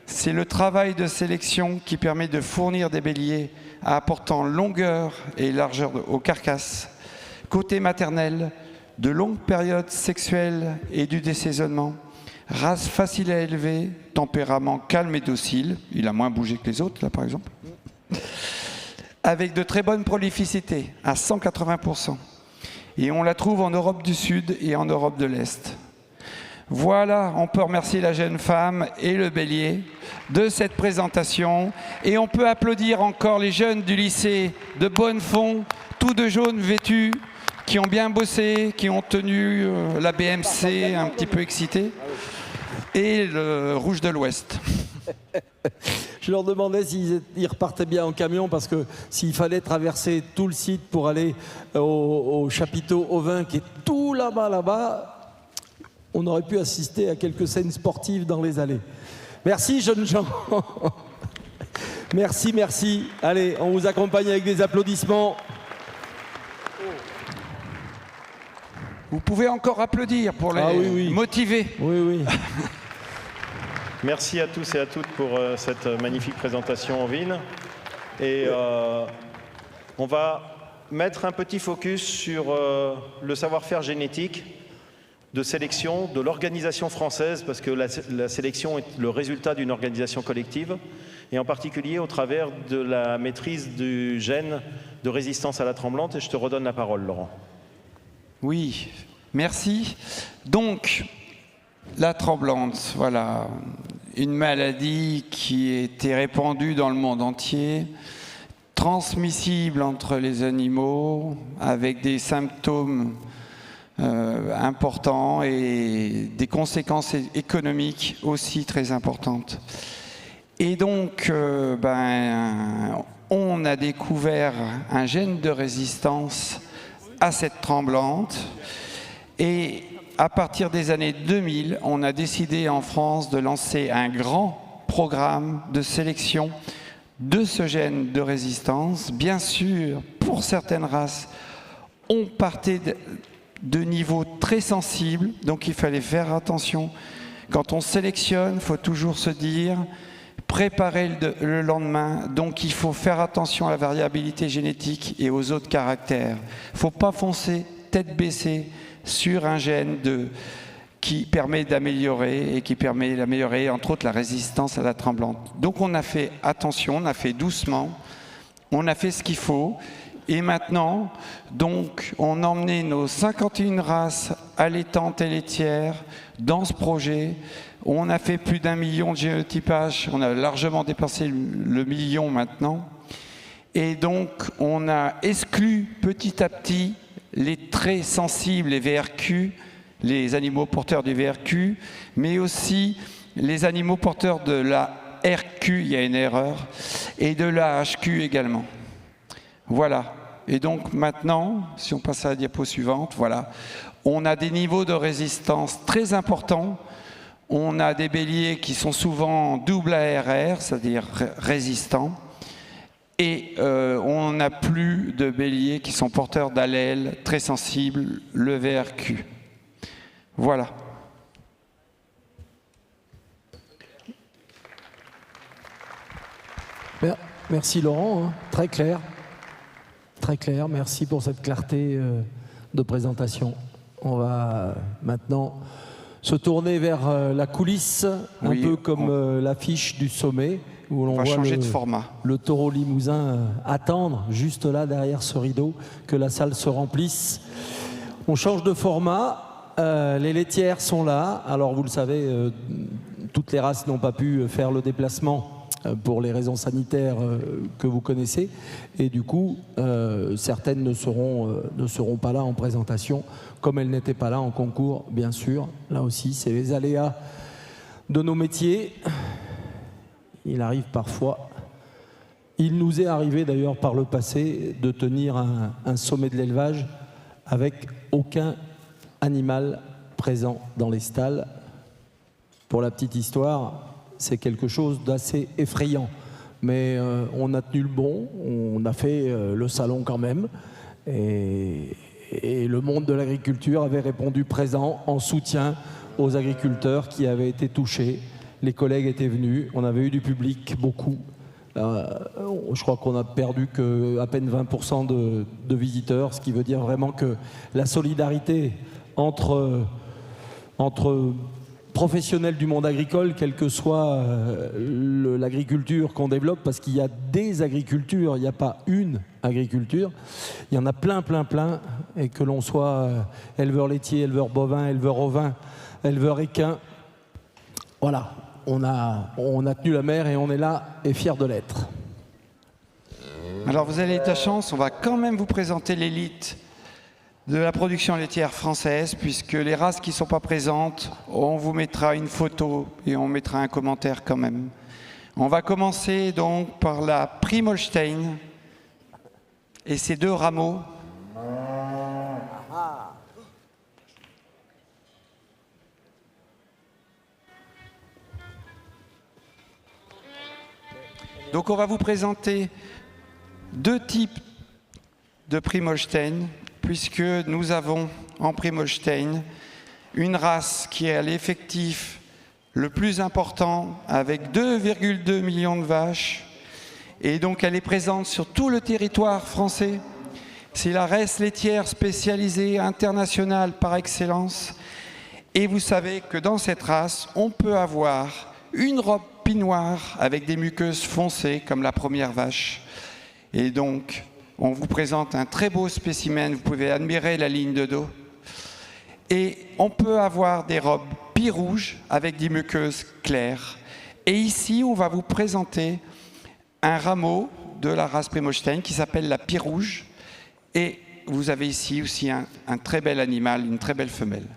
C'est le travail de sélection qui permet de fournir des béliers apportant longueur et largeur aux carcasses. Côté maternel, de longues périodes sexuelles et du désaisonnement. Race facile à élever, tempérament calme et docile. Il a moins bougé que les autres, là, par exemple. Avec de très bonnes prolificités, à 180%. Et on la trouve en Europe du Sud et en Europe de l'Est. Voilà, on peut remercier la jeune femme et le bélier de cette présentation. Et on peut applaudir encore les jeunes du lycée de Bonnefond, tous de jaune vêtus, qui ont bien bossé, qui ont tenu la BMC un petit peu excitée, et le Rouge de l'Ouest. Je leur demandais s'ils repartaient bien en camion, parce que s'il fallait traverser tout le site pour aller au chapiteau au vin qui est tout là-bas, on aurait pu assister à quelques scènes sportives dans les allées. Merci jeunes gens. Merci, merci. Allez, on vous accompagne avec des applaudissements. Vous pouvez encore applaudir pour les motiver. Oui, oui. Merci à tous et à toutes pour cette magnifique présentation en ville. Et on va mettre un petit focus sur le savoir-faire génétique de sélection de l'organisation française, parce que la sélection est le résultat d'une organisation collective, et en particulier au travers de la maîtrise du gène de résistance à la tremblante. Et je te redonne la parole, Laurent. Oui, merci. Donc, la tremblante, voilà, une maladie qui était répandue dans le monde entier, transmissible entre les animaux, avec des symptômes importants et des conséquences économiques aussi très importantes. Et donc, on a découvert un gène de résistance à cette tremblante, et à partir des années 2000, on a décidé en France de lancer un grand programme de sélection de ce gène de résistance. Bien sûr, pour certaines races, on partait de niveaux très sensibles, donc il fallait faire attention. Quand on sélectionne, il faut toujours se dire préparer le lendemain, donc il faut faire attention à la variabilité génétique et aux autres caractères. Il ne faut pas foncer tête baissée sur un gène qui permet d'améliorer, et qui permet d'améliorer entre autres la résistance à la tremblante. Donc on a fait attention, on a fait doucement, on a fait ce qu'il faut, et maintenant, donc, on a emmené nos 51 races allaitantes et laitières dans ce projet. On a fait plus d'1 million de génotypages, on a largement dépassé le million maintenant. Et donc, on a exclu petit à petit les très sensibles, les VRQ, les animaux porteurs du VRQ, mais aussi les animaux porteurs de la RQ, il y a une erreur, et de la HQ également. Voilà. Et donc maintenant, si on passe à la diapo suivante, voilà, on a des niveaux de résistance très importants. On a des béliers qui sont souvent double ARR, c'est-à-dire résistants. Et on n'a plus de béliers qui sont porteurs d'allèles très sensibles, le VRQ. Voilà. Merci Laurent, hein. Très clair. Très clair, merci pour cette clarté de présentation. On va maintenant se tourner vers la coulisse, un peu comme l'affiche du sommet, où l'on voit changer de format. Le taureau limousin attendre, juste là derrière ce rideau, que la salle se remplisse. On change de format, les laitières sont là. Alors vous le savez, toutes les races n'ont pas pu faire le déplacement pour les raisons sanitaires que vous connaissez, et du coup certaines ne seront pas là en présentation, comme elles n'étaient pas là en concours, bien sûr. Là aussi, c'est les aléas de nos métiers. Il arrive parfois, il nous est arrivé d'ailleurs par le passé, de tenir un sommet de l'élevage avec aucun animal présent dans les stalles. Pour la petite histoire, c'est quelque chose d'assez effrayant. Mais on a tenu le bon, on a fait le salon quand même. Et le monde de l'agriculture avait répondu présent en soutien aux agriculteurs qui avaient été touchés. les collègues étaient venus, on avait eu du public, beaucoup. Je crois qu'on a perdu à peine 20% de visiteurs, ce qui veut dire vraiment que la solidarité entre professionnels du monde agricole, quelle que soit l'agriculture qu'on développe, parce qu'il y a des agricultures, il n'y a pas une agriculture, il y en a plein, et que l'on soit éleveur laitier, éleveur bovin, éleveur ovin, éleveur équin, voilà. On a tenu la mer et on est là et fiers de l'être. Alors vous avez de la chance, on va quand même vous présenter l'élite de la production laitière française, puisque les races qui ne sont pas présentes, on vous mettra une photo et on mettra un commentaire quand même. On va commencer donc par la Prime Holstein et ses 2 rameaux. Donc on va vous présenter 2 types de Prime Holstein, puisque nous avons en Prime Holstein une race qui est à l'effectif le plus important, avec 2,2 millions de vaches, et donc elle est présente sur tout le territoire français. C'est la race laitière spécialisée internationale par excellence, et vous savez que dans cette race, on peut avoir une robe pie-noire avec des muqueuses foncées comme la première vache. Et donc, on vous présente un très beau spécimen, vous pouvez admirer la ligne de dos. Et on peut avoir des robes pie rouges avec des muqueuses claires. Et ici, on va vous présenter un rameau de la race Prime Holstein qui s'appelle la pie rouge. Et vous avez ici aussi un très bel animal, une très belle femelle.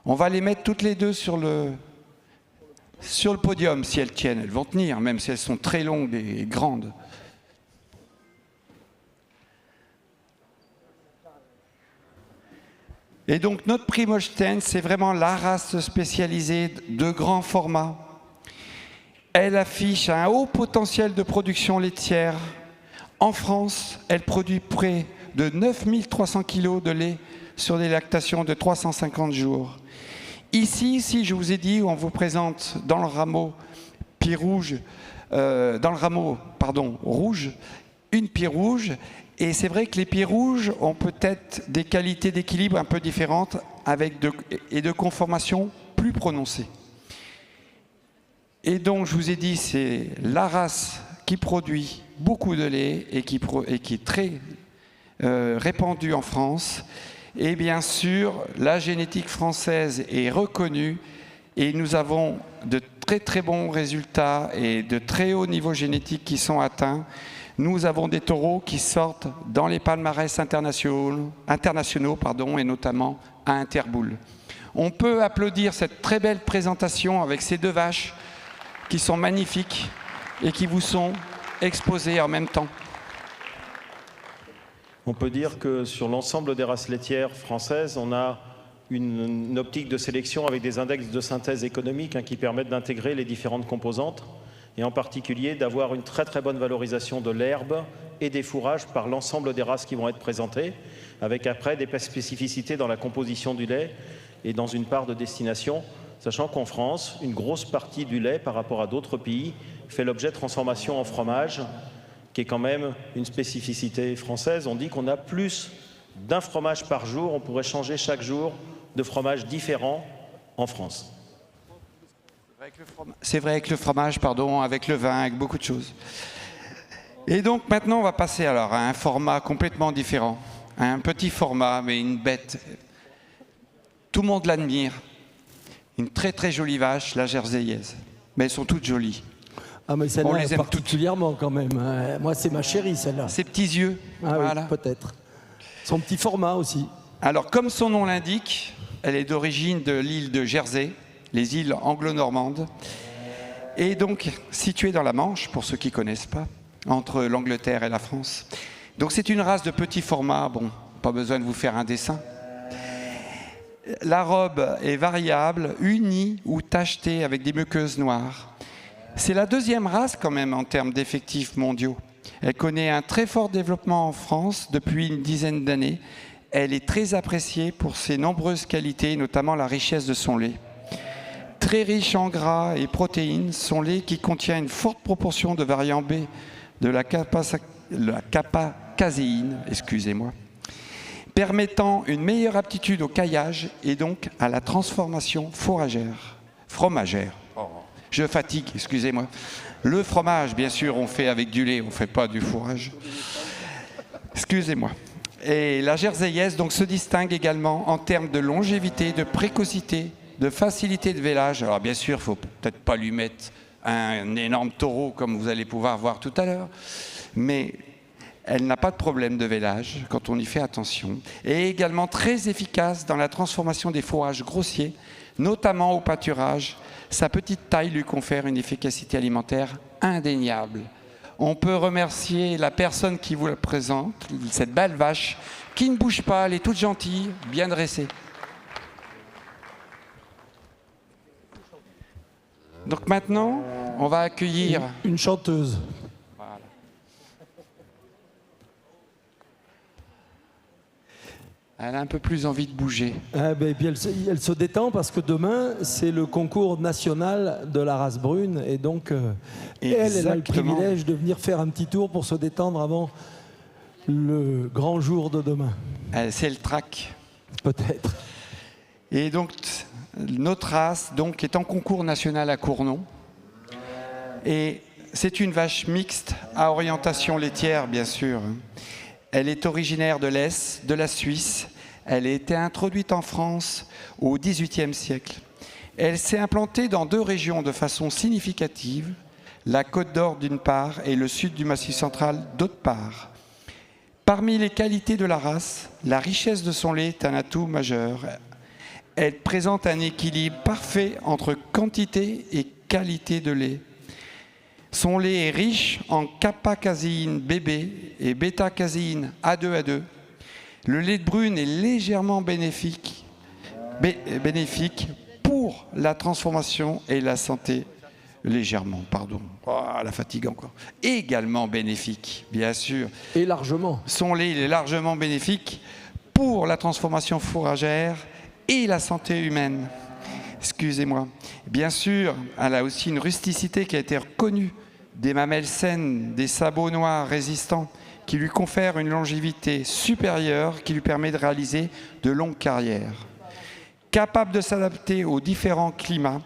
On va les mettre toutes les deux sur le podium, si elles tiennent. Elles vont tenir, même si elles sont très longues et grandes. Et donc notre Prime Holstein, c'est vraiment la race spécialisée de grand format. Elle affiche un haut potentiel de production laitière. En France, elle produit près de 9300 kg de lait sur des lactations de 350 jours. Ici, je vous ai dit, on vous présente dans le rameau rouge, une pie rouge. Et c'est vrai que les pieds rouges ont peut-être des qualités d'équilibre un peu différentes et de conformation plus prononcées. Et donc, je vous ai dit, c'est la race qui produit beaucoup de lait et qui est très répandue en France. Et bien sûr, la génétique française est reconnue et nous avons de très très bons résultats et de très hauts niveaux génétiques qui sont atteints. Nous avons des taureaux qui sortent dans les palmarès internationaux, et notamment à Interboule. On peut applaudir cette très belle présentation avec ces 2 vaches qui sont magnifiques et qui vous sont exposées en même temps. On peut dire que sur l'ensemble des races laitières françaises, on a une optique de sélection avec des index de synthèse économique qui permettent d'intégrer les différentes composantes et en particulier d'avoir une très très bonne valorisation de l'herbe et des fourrages par l'ensemble des races qui vont être présentées, avec après des spécificités dans la composition du lait et dans une part de destination, sachant qu'en France, une grosse partie du lait par rapport à d'autres pays fait l'objet de transformation en fromage, qui est quand même une spécificité française. On dit qu'on a plus d'1 fromage par jour, on pourrait changer chaque jour de fromage différent en France. C'est vrai avec le fromage, avec le vin, avec beaucoup de choses. Et donc maintenant, on va passer alors à un format complètement différent. Un petit format, mais une bête. Tout le monde l'admire. Une très très jolie vache, la Jerseillaise. Mais elles sont toutes jolies. Ah mais celle-là particulièrement quand même. Moi, c'est ma chérie, celle-là. Ses petits yeux. Ah voilà. Oui, peut-être. Son petit format aussi. Alors, comme son nom l'indique, elle est d'origine de l'île de Jersey, les îles anglo-normandes, et donc située dans la Manche, pour ceux qui ne connaissent pas, entre l'Angleterre et la France. Donc c'est une race de petit format, bon, pas besoin de vous faire un dessin. La robe est variable, unie ou tachetée avec des muqueuses noires. C'est la 2e race quand même en termes d'effectifs mondiaux. Elle connaît un très fort développement en France depuis une dizaine d'années. Elle est très appréciée pour ses nombreuses qualités, notamment la richesse de son lait. Très riche en gras et protéines, son lait qui contient une forte proportion de variant B de la caséine, excusez-moi, permettant une meilleure aptitude au caillage et donc à la transformation fromagère. Je fatigue, excusez-moi. Le fromage, bien sûr, on fait avec du lait, on ne fait pas du fourrage. Excusez-moi. Et la jerseyaise donc, se distingue également en termes de longévité, de précocité, de facilité de vélage. Alors bien sûr, il ne faut peut-être pas lui mettre un énorme taureau comme vous allez pouvoir voir tout à l'heure, mais elle n'a pas de problème de vélage quand on y fait attention. Et également très efficace dans la transformation des fourrages grossiers, notamment au pâturage. Sa petite taille lui confère une efficacité alimentaire indéniable. On peut remercier la personne qui vous la présente, cette belle vache, qui ne bouge pas, elle est toute gentille, bien dressée. Donc maintenant, on va accueillir une chanteuse. Voilà. Elle a un peu plus envie de bouger. Et puis elle se détend parce que demain, c'est le concours national de la race brune. Et donc, elle a le privilège de venir faire un petit tour pour se détendre avant le grand jour de demain. C'est le track. Peut-être. Et donc, notre race donc, est en concours national à Cournon. Et c'est une vache mixte à orientation laitière, bien sûr. Elle est originaire de l'Est, de la Suisse. Elle a été introduite en France au XVIIIe siècle. Elle s'est implantée dans 2 régions de façon significative, la Côte d'Or d'une part et le sud du Massif central d'autre part. Parmi les qualités de la race, la richesse de son lait est un atout majeur. Elle présente un équilibre parfait entre quantité et qualité de lait. Son lait est riche en kappa-caséine BB et bêta-caséine A2A2. Le lait de brune est légèrement bénéfique pour la transformation et la santé. Légèrement, pardon. Oh, la fatigue encore. Également bénéfique, bien sûr. Et largement. Son lait est largement bénéfique pour la transformation fourragère et la santé humaine. Excusez-moi. Bien sûr, elle a aussi une rusticité qui a été reconnue, des mamelles saines, des sabots noirs résistants, qui lui confèrent une longévité supérieure qui lui permet de réaliser de longues carrières. Capable de s'adapter aux différents climats,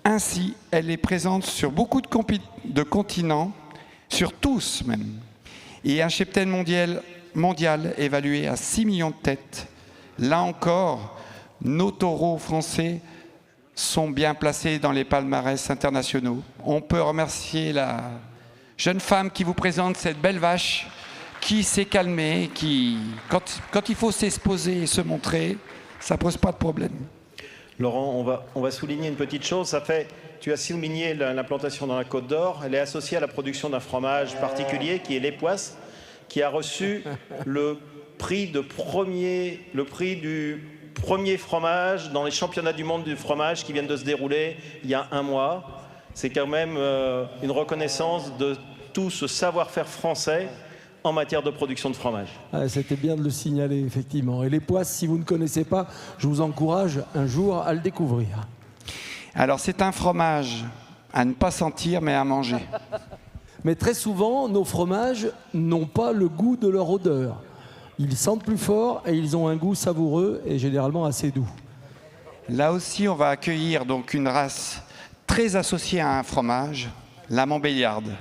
ainsi elle est présente sur beaucoup de continents, sur tous même, et un cheptel mondial évalué à 6 millions de têtes. Là encore, nos taureaux français sont bien placés dans les palmarès internationaux. On peut remercier la jeune femme qui vous présente cette belle vache qui s'est calmée, qui, quand il faut s'exposer et se montrer, ça ne pose pas de problème. Laurent, on va souligner une petite chose. Tu as souligné l'implantation dans la Côte d'Or. Elle est associée à la production d'un fromage particulier qui est l'Époisse, qui a reçu le prix du premier fromage dans les championnats du monde du fromage qui viennent de se dérouler il y a 1 mois. C'est quand même une reconnaissance de tout ce savoir-faire français en matière de production de fromage. C'était bien de le signaler, effectivement. Et l'Époisse, si vous ne connaissez pas, je vous encourage un jour à le découvrir. Alors, c'est un fromage à ne pas sentir, mais à manger. Mais très souvent, nos fromages n'ont pas le goût de leur odeur. Ils sentent plus fort et ils ont un goût savoureux et généralement assez doux. Là aussi, on va accueillir donc une race très associée à un fromage, la Montbéliarde.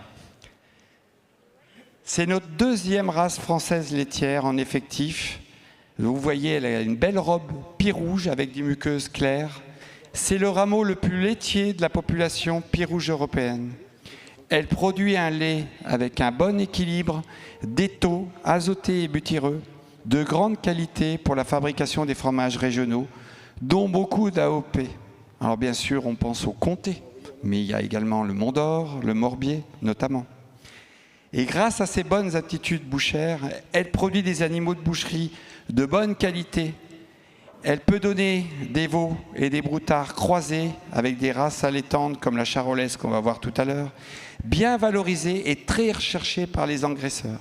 C'est notre 2e race française laitière en effectif. Vous voyez, elle a une belle robe pie-rouge avec des muqueuses claires. C'est le rameau le plus laitier de la population pie-rouge européenne. Elle produit un lait avec un bon équilibre d'étaux azotés et butyreux, de grande qualité pour la fabrication des fromages régionaux, dont beaucoup d'AOP. Alors bien sûr, on pense au comté, mais il y a également le Mont d'Or, le Morbier notamment. Et grâce à ses bonnes aptitudes bouchères, elle produit des animaux de boucherie de bonne qualité. Elle peut donner des veaux et des broutards croisés avec des races allaitantes comme la charolaise qu'on va voir tout à l'heure, bien valorisée et très recherchée par les engraisseurs.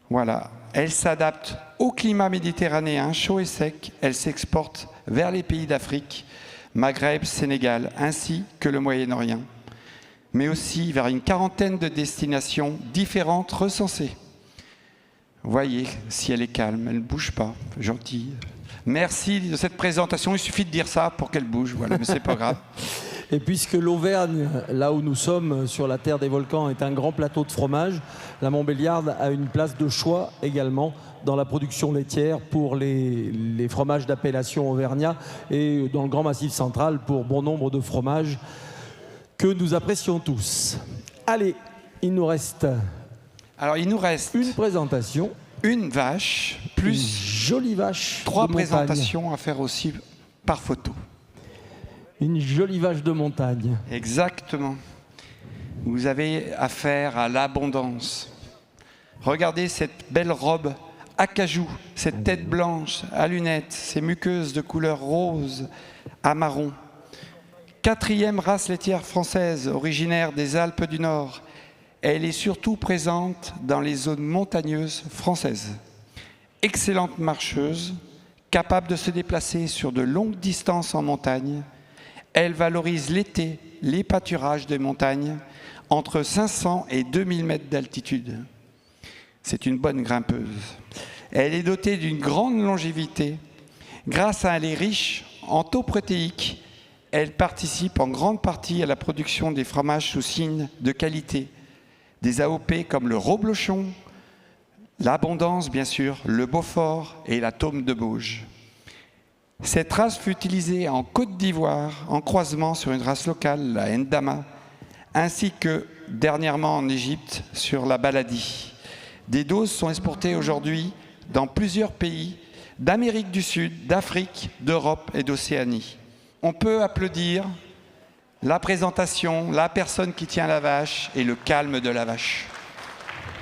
Voilà, elle s'adapte au climat méditerranéen chaud et sec, elle s'exporte vers les pays d'Afrique, Maghreb, Sénégal, ainsi que le Moyen-Orient, mais aussi vers une quarantaine de destinations différentes recensées. Voyez si elle est calme, elle ne bouge pas, gentille. Merci de cette présentation, il suffit de dire ça pour qu'elle bouge, voilà, mais c'est pas grave. Et puisque l'Auvergne, là où nous sommes, sur la terre des volcans, est un grand plateau de fromage, la Montbéliarde a une place de choix également dans la production laitière pour les fromages d'appellation auvergnat et dans le Grand Massif central pour bon nombre de fromages que nous apprécions tous. Allez, il nous reste une présentation. Une vache, plus une jolie vache. 3 présentations à faire aussi par photo. Une jolie vache de montagne. Exactement. Vous avez affaire à l'abondance. Regardez cette belle robe acajou, cette tête blanche à lunettes, ces muqueuses de couleur rose à marron. 4e race laitière française, originaire des Alpes du Nord. Elle est surtout présente dans les zones montagneuses françaises. Excellente marcheuse, capable de se déplacer sur de longues distances en montagne, elle valorise l'été les pâturages des montagnes entre 500 et 2000 mètres d'altitude. C'est une bonne grimpeuse. Elle est dotée d'une grande longévité. Grâce à un lait riche en taux protéiques, elle participe en grande partie à la production des fromages sous signe de qualité. Des AOP comme le Roblochon, l'Abondance bien sûr, le Beaufort et la Tome de Bauge. Cette race fut utilisée en Côte d'Ivoire en croisement sur une race locale, la Ndama, ainsi que dernièrement en Égypte sur la Baladi. Des doses sont exportées aujourd'hui dans plusieurs pays d'Amérique du Sud, d'Afrique, d'Europe et d'Océanie. On peut applaudir la présentation, la personne qui tient la vache et le calme de la vache.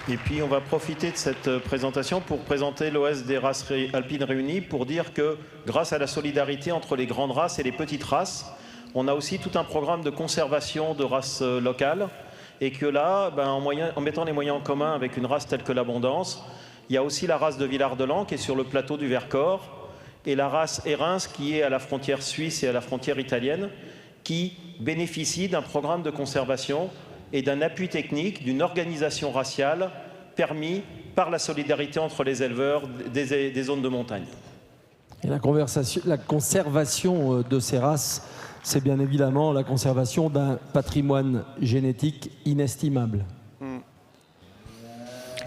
Et puis on va profiter de cette présentation pour présenter l'OS des races alpines réunies, pour dire que grâce à la solidarité entre les grandes races et les petites races, on a aussi tout un programme de conservation de races locales, et que là, en mettant les moyens en commun avec une race telle que l'Abondance, il y a aussi la race de Villard-de-Lans qui est sur le plateau du Vercors, et la race Érins qui est à la frontière suisse et à la frontière italienne, qui bénéficient d'un programme de conservation et d'un appui technique, d'une organisation raciale permis par la solidarité entre les éleveurs des zones de montagne. Et la conservation de ces races, c'est bien évidemment la conservation d'un patrimoine génétique inestimable.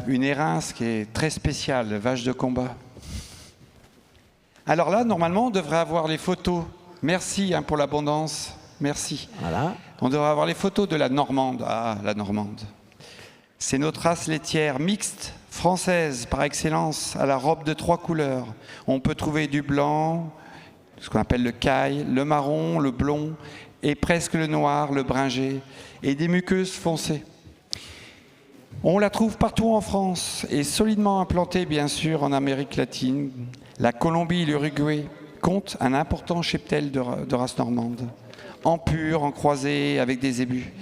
Une Érins qui est très spéciale, vache de combat. Alors là, normalement, on devrait avoir les photos. Merci pour l'abondance. Merci. Voilà. On devrait avoir les photos de la Normande. Ah, la Normande. C'est notre race laitière mixte, française par excellence, à la robe de 3 couleurs. On peut trouver du blanc, ce qu'on appelle le caille, le marron, le blond, et presque le noir, le bringé, et des muqueuses foncées. On la trouve partout en France, et solidement implantée, bien sûr, en Amérique latine. La Colombie et l'Uruguay comptent un important cheptel de race normande. En pur, en croisé, avec des zébus.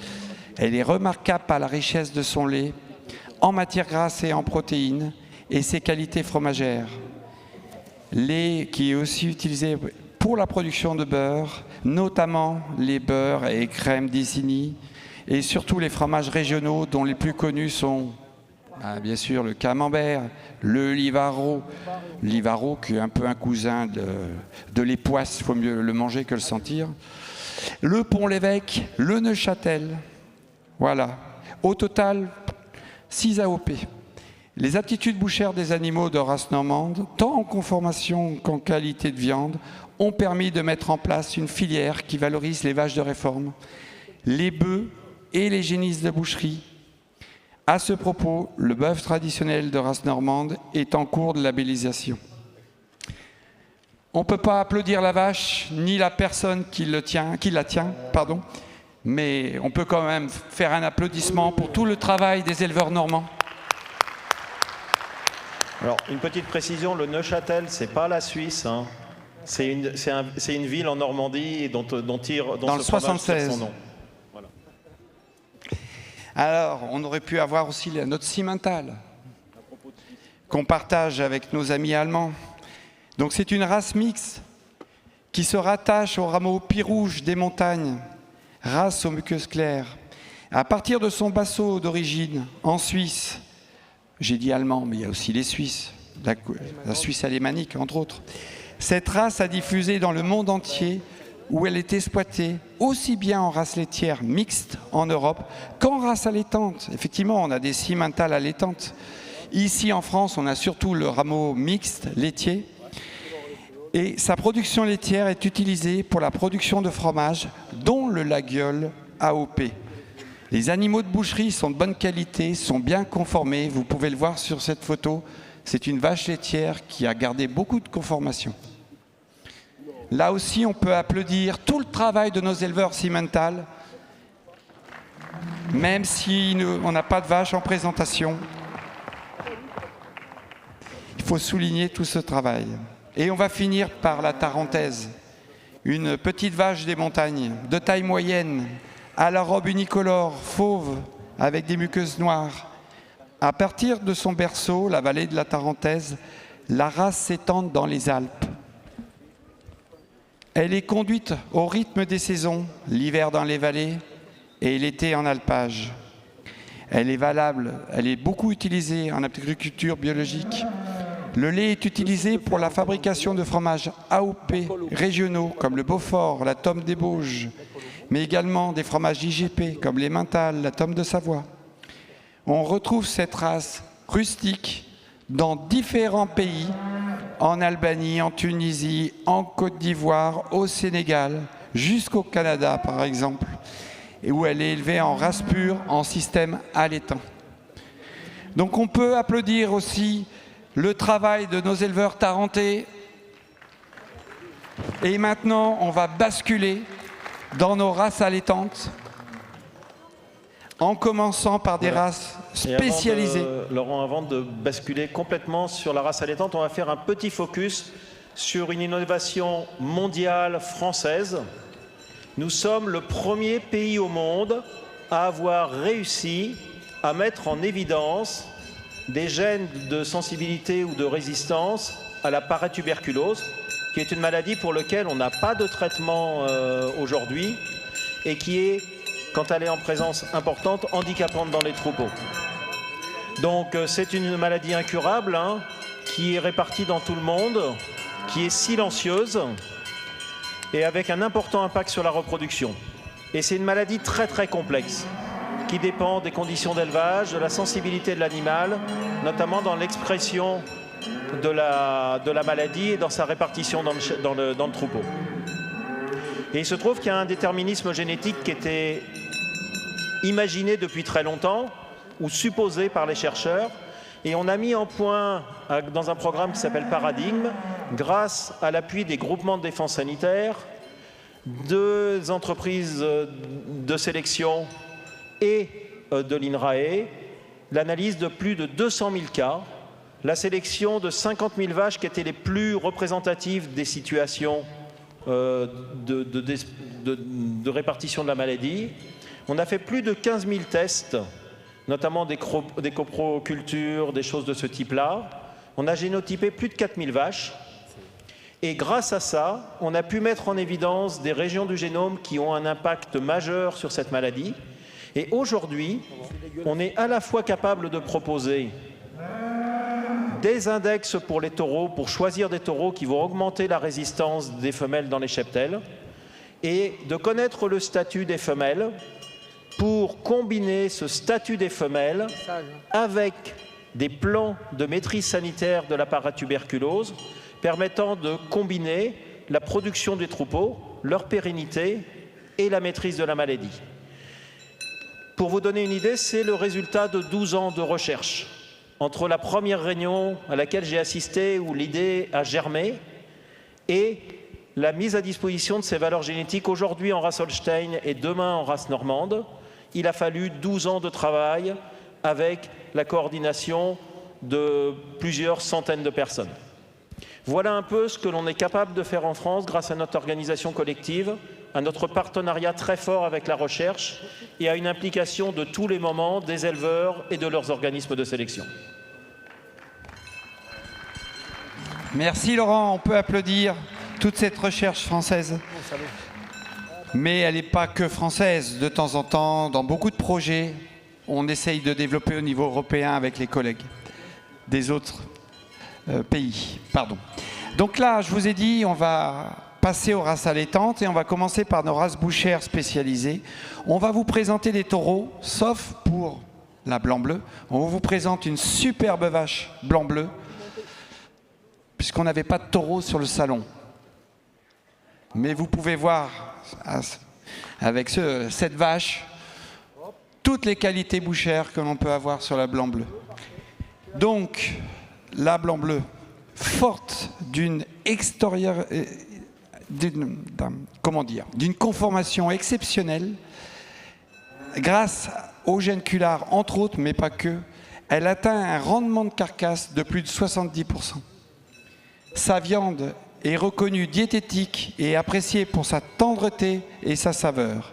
Elle est remarquable par la richesse de son lait, en matière grasse et en protéines, et ses qualités fromagères. Lait qui est aussi utilisé pour la production de beurre, notamment les beurres et crèmes d'Isigny, et surtout les fromages régionaux dont les plus connus sont, bien sûr, le camembert, le Livaro, qui est un peu un cousin de l'époisse, il faut mieux le manger que le sentir. Le Pont-l'Évêque, le Neuchâtel, voilà. Au total, 6 AOP. Les aptitudes bouchères des animaux de race normande, tant en conformation qu'en qualité de viande, ont permis de mettre en place une filière qui valorise les vaches de réforme, les bœufs et les génisses de boucherie. À ce propos, le bœuf traditionnel de race normande est en cours de labellisation. On ne peut pas applaudir la vache, ni la personne qui la tient, mais on peut quand même faire un applaudissement pour tout le travail des éleveurs normands. Alors, une petite précision, le Neuchâtel, c'est pas la Suisse, hein. C'est une ville en Normandie dont dans ce le 76. Son nom. Voilà. Alors, on aurait pu avoir aussi notre Simmental, qu'on partage avec nos amis allemands. Donc c'est une race mixte qui se rattache au rameau pie-rouge des montagnes, race aux muqueuses claires. À partir de son basseau d'origine, en Suisse, j'ai dit allemand, mais il y a aussi les Suisses, la Suisse alémanique, entre autres. Cette race a diffusé dans le monde entier où elle est exploitée aussi bien en race laitière mixte en Europe qu'en race allaitante. Effectivement, on a des cimentales allaitantes. Ici en France, on a surtout le rameau mixte laitier. Et sa production laitière est utilisée pour la production de fromage, dont le Laguiole AOP. Les animaux de boucherie sont de bonne qualité, sont bien conformés. Vous pouvez le voir sur cette photo. C'est une vache laitière qui a gardé beaucoup de conformation. Là aussi, on peut applaudir tout le travail de nos éleveurs cimentales, même si on n'a pas de vaches en présentation. Il faut souligner tout ce travail. Et on va finir par la tarentaise, une petite vache des montagnes, de taille moyenne, à la robe unicolore, fauve, avec des muqueuses noires. À partir de son berceau, la vallée de la Tarentaise, la race s'étend dans les Alpes. Elle est conduite au rythme des saisons, l'hiver dans les vallées et l'été en alpage. Elle est valable, elle est beaucoup utilisée en agriculture biologique. Le lait est utilisé pour la fabrication de fromages AOP régionaux comme le Beaufort, la Tome des Bauges, mais également des fromages IGP comme les Mentales, la Tome de Savoie. On retrouve cette race rustique dans différents pays, en Albanie, en Tunisie, en Côte d'Ivoire, au Sénégal, jusqu'au Canada par exemple, et où elle est élevée en race pure, en système allaitant. Donc on peut applaudir aussi le travail de nos éleveurs tarentais. Et maintenant, on va basculer dans nos races allaitantes, en commençant par des races spécialisées. Laurent, avant de basculer complètement sur la race allaitante, on va faire un petit focus sur une innovation mondiale française. Nous sommes le premier pays au monde à avoir réussi à mettre en évidence des gènes de sensibilité ou de résistance à la paratuberculose, qui est une maladie pour laquelle on n'a pas de traitement aujourd'hui et qui est, quand elle est en présence importante, handicapante dans les troupeaux. Donc c'est une maladie incurable qui est répartie dans tout le monde, qui est silencieuse et avec un important impact sur la reproduction. Et c'est une maladie très très complexe qui dépend des conditions d'élevage, de la sensibilité de l'animal, notamment dans l'expression de la maladie et dans sa répartition dans le troupeau. Et il se trouve qu'il y a un déterminisme génétique qui était imaginé depuis très longtemps, ou supposé par les chercheurs, et on a mis en point, dans un programme qui s'appelle Paradigme, grâce à l'appui des groupements de défense sanitaire, deux entreprises de sélection et de l'INRAE, l'analyse de plus de 200 000 cas, la sélection de 50 000 vaches qui étaient les plus représentatives des situations de répartition de la maladie. On a fait plus de 15 000 tests, notamment des coprocultures, des choses de ce type-là. On a génotypé plus de 4 000 vaches. Et grâce à ça, on a pu mettre en évidence des régions du génome qui ont un impact majeur sur cette maladie. Et aujourd'hui, on est à la fois capable de proposer des index pour les taureaux, pour choisir des taureaux qui vont augmenter la résistance des femelles dans les cheptels, et de connaître le statut des femelles pour combiner ce statut des femelles avec des plans de maîtrise sanitaire de la paratuberculose permettant de combiner la production des troupeaux, leur pérennité et la maîtrise de la maladie. Pour vous donner une idée, c'est le résultat de 12 ans de recherche. Entre la première réunion à laquelle j'ai assisté, où l'idée a germé, et la mise à disposition de ces valeurs génétiques aujourd'hui en race Holstein et demain en race normande, il a fallu 12 ans de travail avec la coordination de plusieurs centaines de personnes. Voilà un peu ce que l'on est capable de faire en France grâce à notre organisation collective, à notre partenariat très fort avec la recherche et à une implication de tous les moments des éleveurs et de leurs organismes de sélection. Merci Laurent, on peut applaudir toute cette recherche française. Mais elle n'est pas que française. De temps en temps, dans beaucoup de projets, on essaye de développer au niveau européen avec les collègues des autres pays. Pardon. Donc là, je vous ai dit, on va passer aux races allaitantes et on va commencer par nos races bouchères spécialisées. On va vous présenter des taureaux, sauf pour la blanc-bleu. On vous présente une superbe vache blanc-bleu, puisqu'on n'avait pas de taureau sur le salon. Mais vous pouvez voir, avec cette vache, toutes les qualités bouchères que l'on peut avoir sur la blanc-bleu. Donc, la blanc-bleu, forte d'une d'une conformation exceptionnelle, grâce au gène Culard, entre autres, mais pas que, elle atteint un rendement de carcasse de plus de 70%. Sa viande est reconnue diététique et appréciée pour sa tendreté et sa saveur.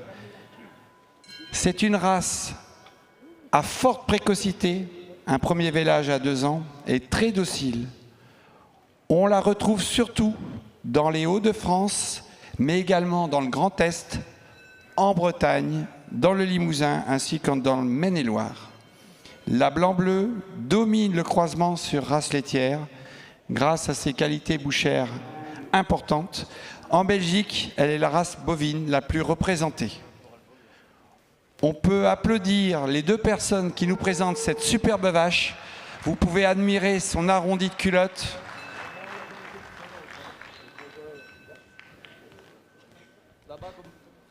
C'est une race à forte précocité, un premier vélage à 2 ans, et très docile. On la retrouve surtout dans les Hauts-de-France, mais également dans le Grand Est, en Bretagne, dans le Limousin, ainsi que dans le Maine-et-Loire. La blanc-bleu domine le croisement sur race laitière, grâce à ses qualités bouchères importantes. En Belgique, elle est la race bovine la plus représentée. On peut applaudir les 2 personnes qui nous présentent cette superbe vache. Vous pouvez admirer son arrondi de culotte.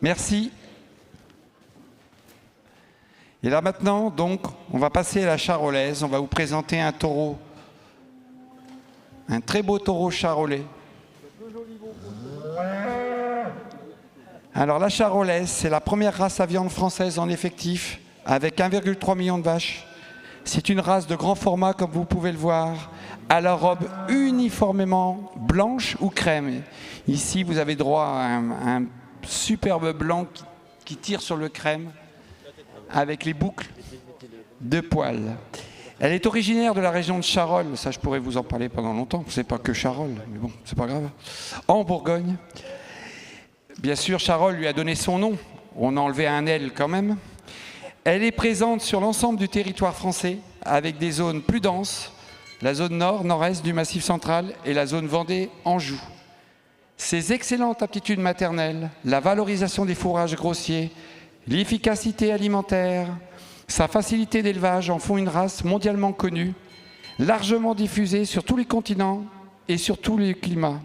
Merci. Et là maintenant, donc, on va passer à la charolaise. On va vous présenter un taureau, un très beau taureau charolais. Alors la charolaise, c'est la première race à viande française en effectif, avec 1,3 million de vaches. C'est une race de grand format, comme vous pouvez le voir, à la robe uniformément blanche ou crème. Ici, vous avez droit à un superbe blanc qui tire sur le crème, avec les boucles de poils. Elle est originaire de la région de Charolles, ça je pourrais vous en parler pendant longtemps, c'est pas que Charolles, mais bon, c'est pas grave. En Bourgogne. Bien sûr, Charolles lui a donné son nom, on a enlevé un L quand même. Elle est présente sur l'ensemble du territoire français, avec des zones plus denses, la zone nord, nord-est du Massif central et la zone Vendée-Anjou. Ses excellentes aptitudes maternelles, la valorisation des fourrages grossiers, l'efficacité alimentaire, sa facilité d'élevage en font une race mondialement connue, largement diffusée sur tous les continents et sur tous les climats,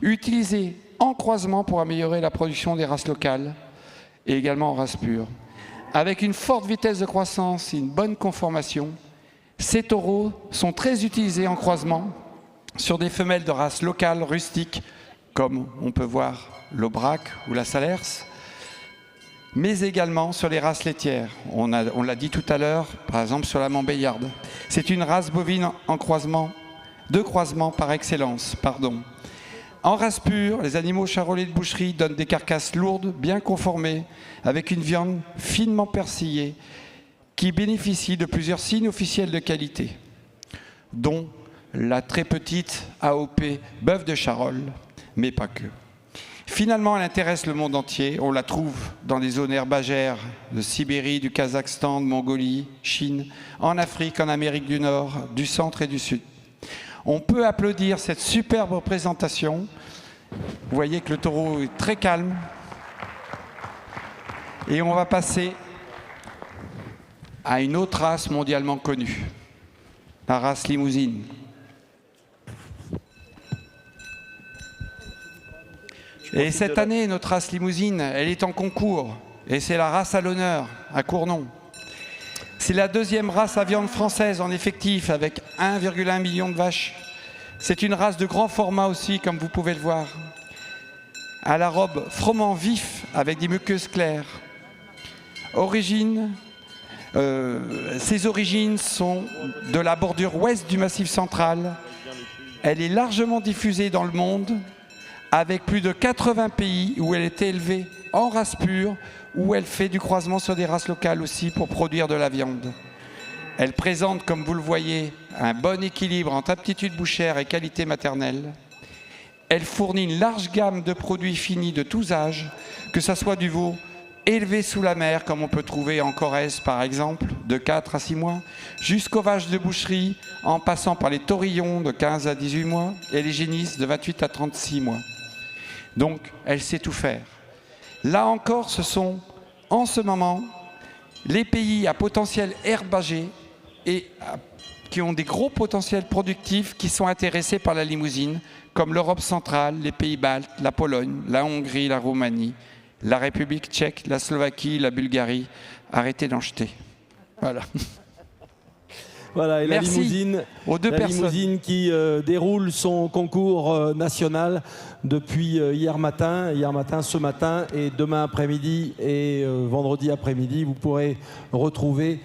utilisée en croisement pour améliorer la production des races locales et également en race pure. Avec une forte vitesse de croissance et une bonne conformation, ces taureaux sont très utilisés en croisement sur des femelles de races locales rustiques, comme on peut voir l'Aubrac ou la Salers, mais également sur les races laitières. On l'a dit tout à l'heure, par exemple sur la Montbéliarde. C'est une race bovine en croisement, de croisement par excellence, pardon. En race pure, les animaux charolais de boucherie donnent des carcasses lourdes, bien conformées, avec une viande finement persillée, qui bénéficie de plusieurs signes officiels de qualité, dont la très petite AOP bœuf de Charolles, mais pas que. Finalement, elle intéresse le monde entier. On la trouve dans les zones herbagères de Sibérie, du Kazakhstan, de Mongolie, Chine, en Afrique, en Amérique du Nord, du centre et du sud. On peut applaudir cette superbe représentation. Vous voyez que le taureau est très calme. Et on va passer à une autre race mondialement connue, la race limousine. Et cette année, notre race limousine, elle est en concours. Et c'est la race à l'honneur, à Cournon. C'est la 2e race à viande française en effectif, avec 1,1 million de vaches. C'est une race de grand format aussi, comme vous pouvez le voir. À la robe froment vif, avec des muqueuses claires. Ses origines sont de la bordure ouest du Massif central. Elle est largement diffusée dans le monde, avec plus de 80 pays où elle est élevée en race pure, où elle fait du croisement sur des races locales aussi pour produire de la viande. Elle présente, comme vous le voyez, un bon équilibre entre aptitude bouchère et qualité maternelle. Elle fournit une large gamme de produits finis de tous âges, que ce soit du veau élevé sous la mer, comme on peut trouver en Corrèze par exemple, de 4 à 6 mois, jusqu'aux vaches de boucherie, en passant par les taurillons de 15 à 18 mois et les génisses de 28 à 36 mois. Donc, elle sait tout faire. Là encore, ce sont, en ce moment, les pays à potentiel herbager et qui ont des gros potentiels productifs qui sont intéressés par la limousine, comme l'Europe centrale, les pays baltes, la Pologne, la Hongrie, la Roumanie, la République tchèque, la Slovaquie, la Bulgarie. Arrêtez d'en jeter. Voilà. Voilà, et Merci la limousine, aux deux personnes. limousine qui déroule son concours national depuis hier matin, ce matin et demain après-midi et vendredi après-midi. Vous pourrez retrouver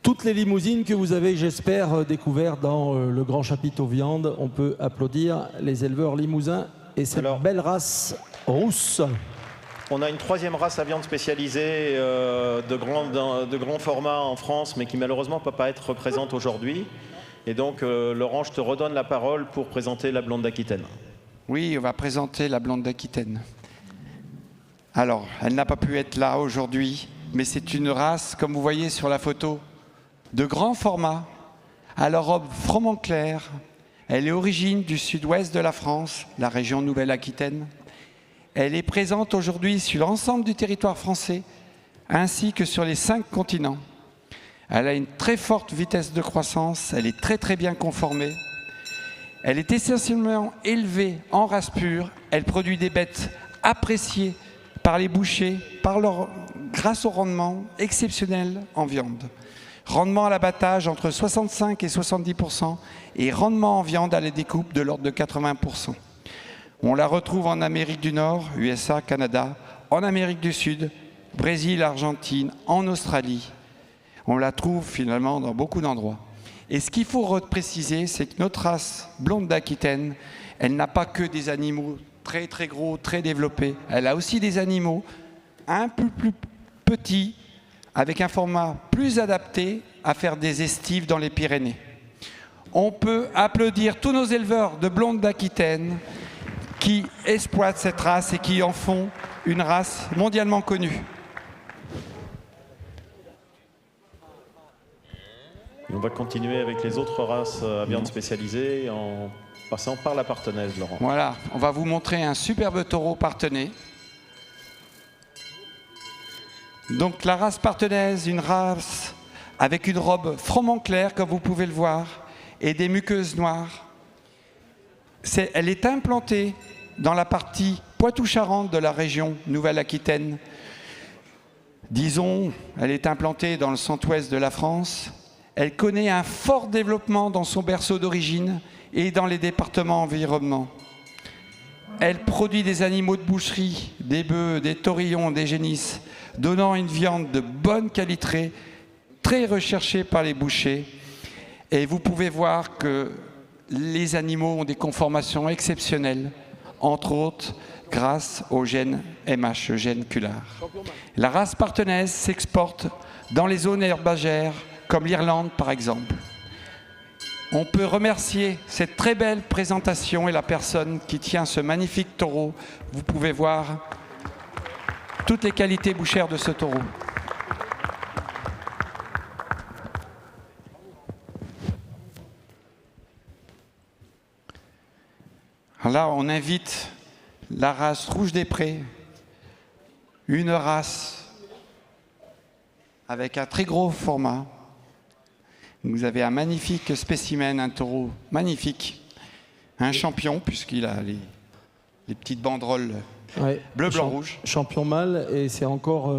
toutes les limousines que vous avez, j'espère, découvertes dans le grand chapiteau viande. On peut applaudir les éleveurs limousins et cette belle race rousse. On a une troisième race à viande spécialisée de grand format en France, mais qui malheureusement ne peut pas être présente aujourd'hui. Et donc, Laurent, je te redonne la parole pour présenter la blonde d'Aquitaine. Oui, on va présenter la blonde d'Aquitaine. Alors, elle n'a pas pu être là aujourd'hui, mais c'est une race, comme vous voyez sur la photo, de grand format, à la robe froment clair. Elle est origine du sud-ouest de la France, la région Nouvelle-Aquitaine. Elle est présente aujourd'hui sur l'ensemble du territoire français, ainsi que sur les 5 continents. Elle a une très forte vitesse de croissance, elle est très bien conformée. Elle est essentiellement élevée en race pure, elle produit des bêtes appréciées par les bouchers grâce au rendement exceptionnel en viande. Rendement à l'abattage entre 65 et 70% et rendement en viande à la découpe de l'ordre de 80%. On la retrouve en Amérique du Nord, USA, Canada, en Amérique du Sud, Brésil, Argentine, en Australie. On la trouve finalement dans beaucoup d'endroits. Et ce qu'il faut préciser, c'est que notre race blonde d'Aquitaine, elle n'a pas que des animaux très gros, très développés. Elle a aussi des animaux un peu plus petits, avec un format plus adapté à faire des estives dans les Pyrénées. On peut applaudir tous nos éleveurs de blondes d'Aquitaine qui exploitent cette race et qui en font une race mondialement connue. On va continuer avec les autres races à viande spécialisée en passant par la partenaise, Laurent. Voilà, on va vous montrer un superbe taureau partenaise. Donc la race partenaise, une race avec une robe froment claire, comme vous pouvez le voir, et des muqueuses noires. Elle est implantée dans la partie Poitou-Charentes de la région Nouvelle-Aquitaine. Disons, elle est implantée dans le centre-ouest de la France. Elle connaît un fort développement dans son berceau d'origine et dans les départements environnants. Elle produit des animaux de boucherie, des bœufs, des taurillons, des génisses, donnant une viande de bonne qualité, très recherchée par les bouchers. Et vous pouvez voir que les animaux ont des conformations exceptionnelles, entre autres grâce au gène MH, le gène Culard. La race partenaise s'exporte dans les zones herbagères, comme l'Irlande par exemple. On peut remercier cette très belle présentation et la personne qui tient ce magnifique taureau. Vous pouvez voir toutes les qualités bouchères de ce taureau. Alors là, on invite la race Rouge des Prés, une race avec un très gros format. Vous avez un magnifique spécimen, un taureau magnifique, un champion, puisqu'il a les petites banderoles bleu, blanc, rouge. Champion mâle, et c'est encore,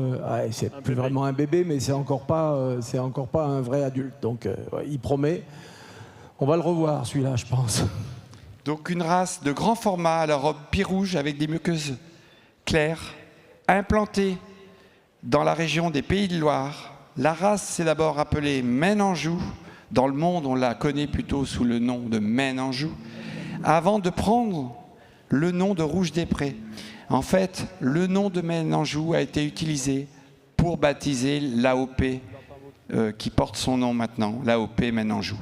c'est plus vraiment un bébé, mais c'est encore pas un vrai adulte. Donc il promet. On va le revoir celui-là, je pense. Donc une race de grand format à la robe pie-rouge avec des muqueuses claires, implantée dans la région des Pays de Loire. La race s'est d'abord appelée Maine-Anjou. Dans le monde, on la connaît plutôt sous le nom de Maine-Anjou, avant de prendre le nom de Rouge des Prés. En fait, le nom de Maine-Anjou a été utilisé pour baptiser l'AOP qui porte son nom maintenant, l'AOP Maine-Anjou.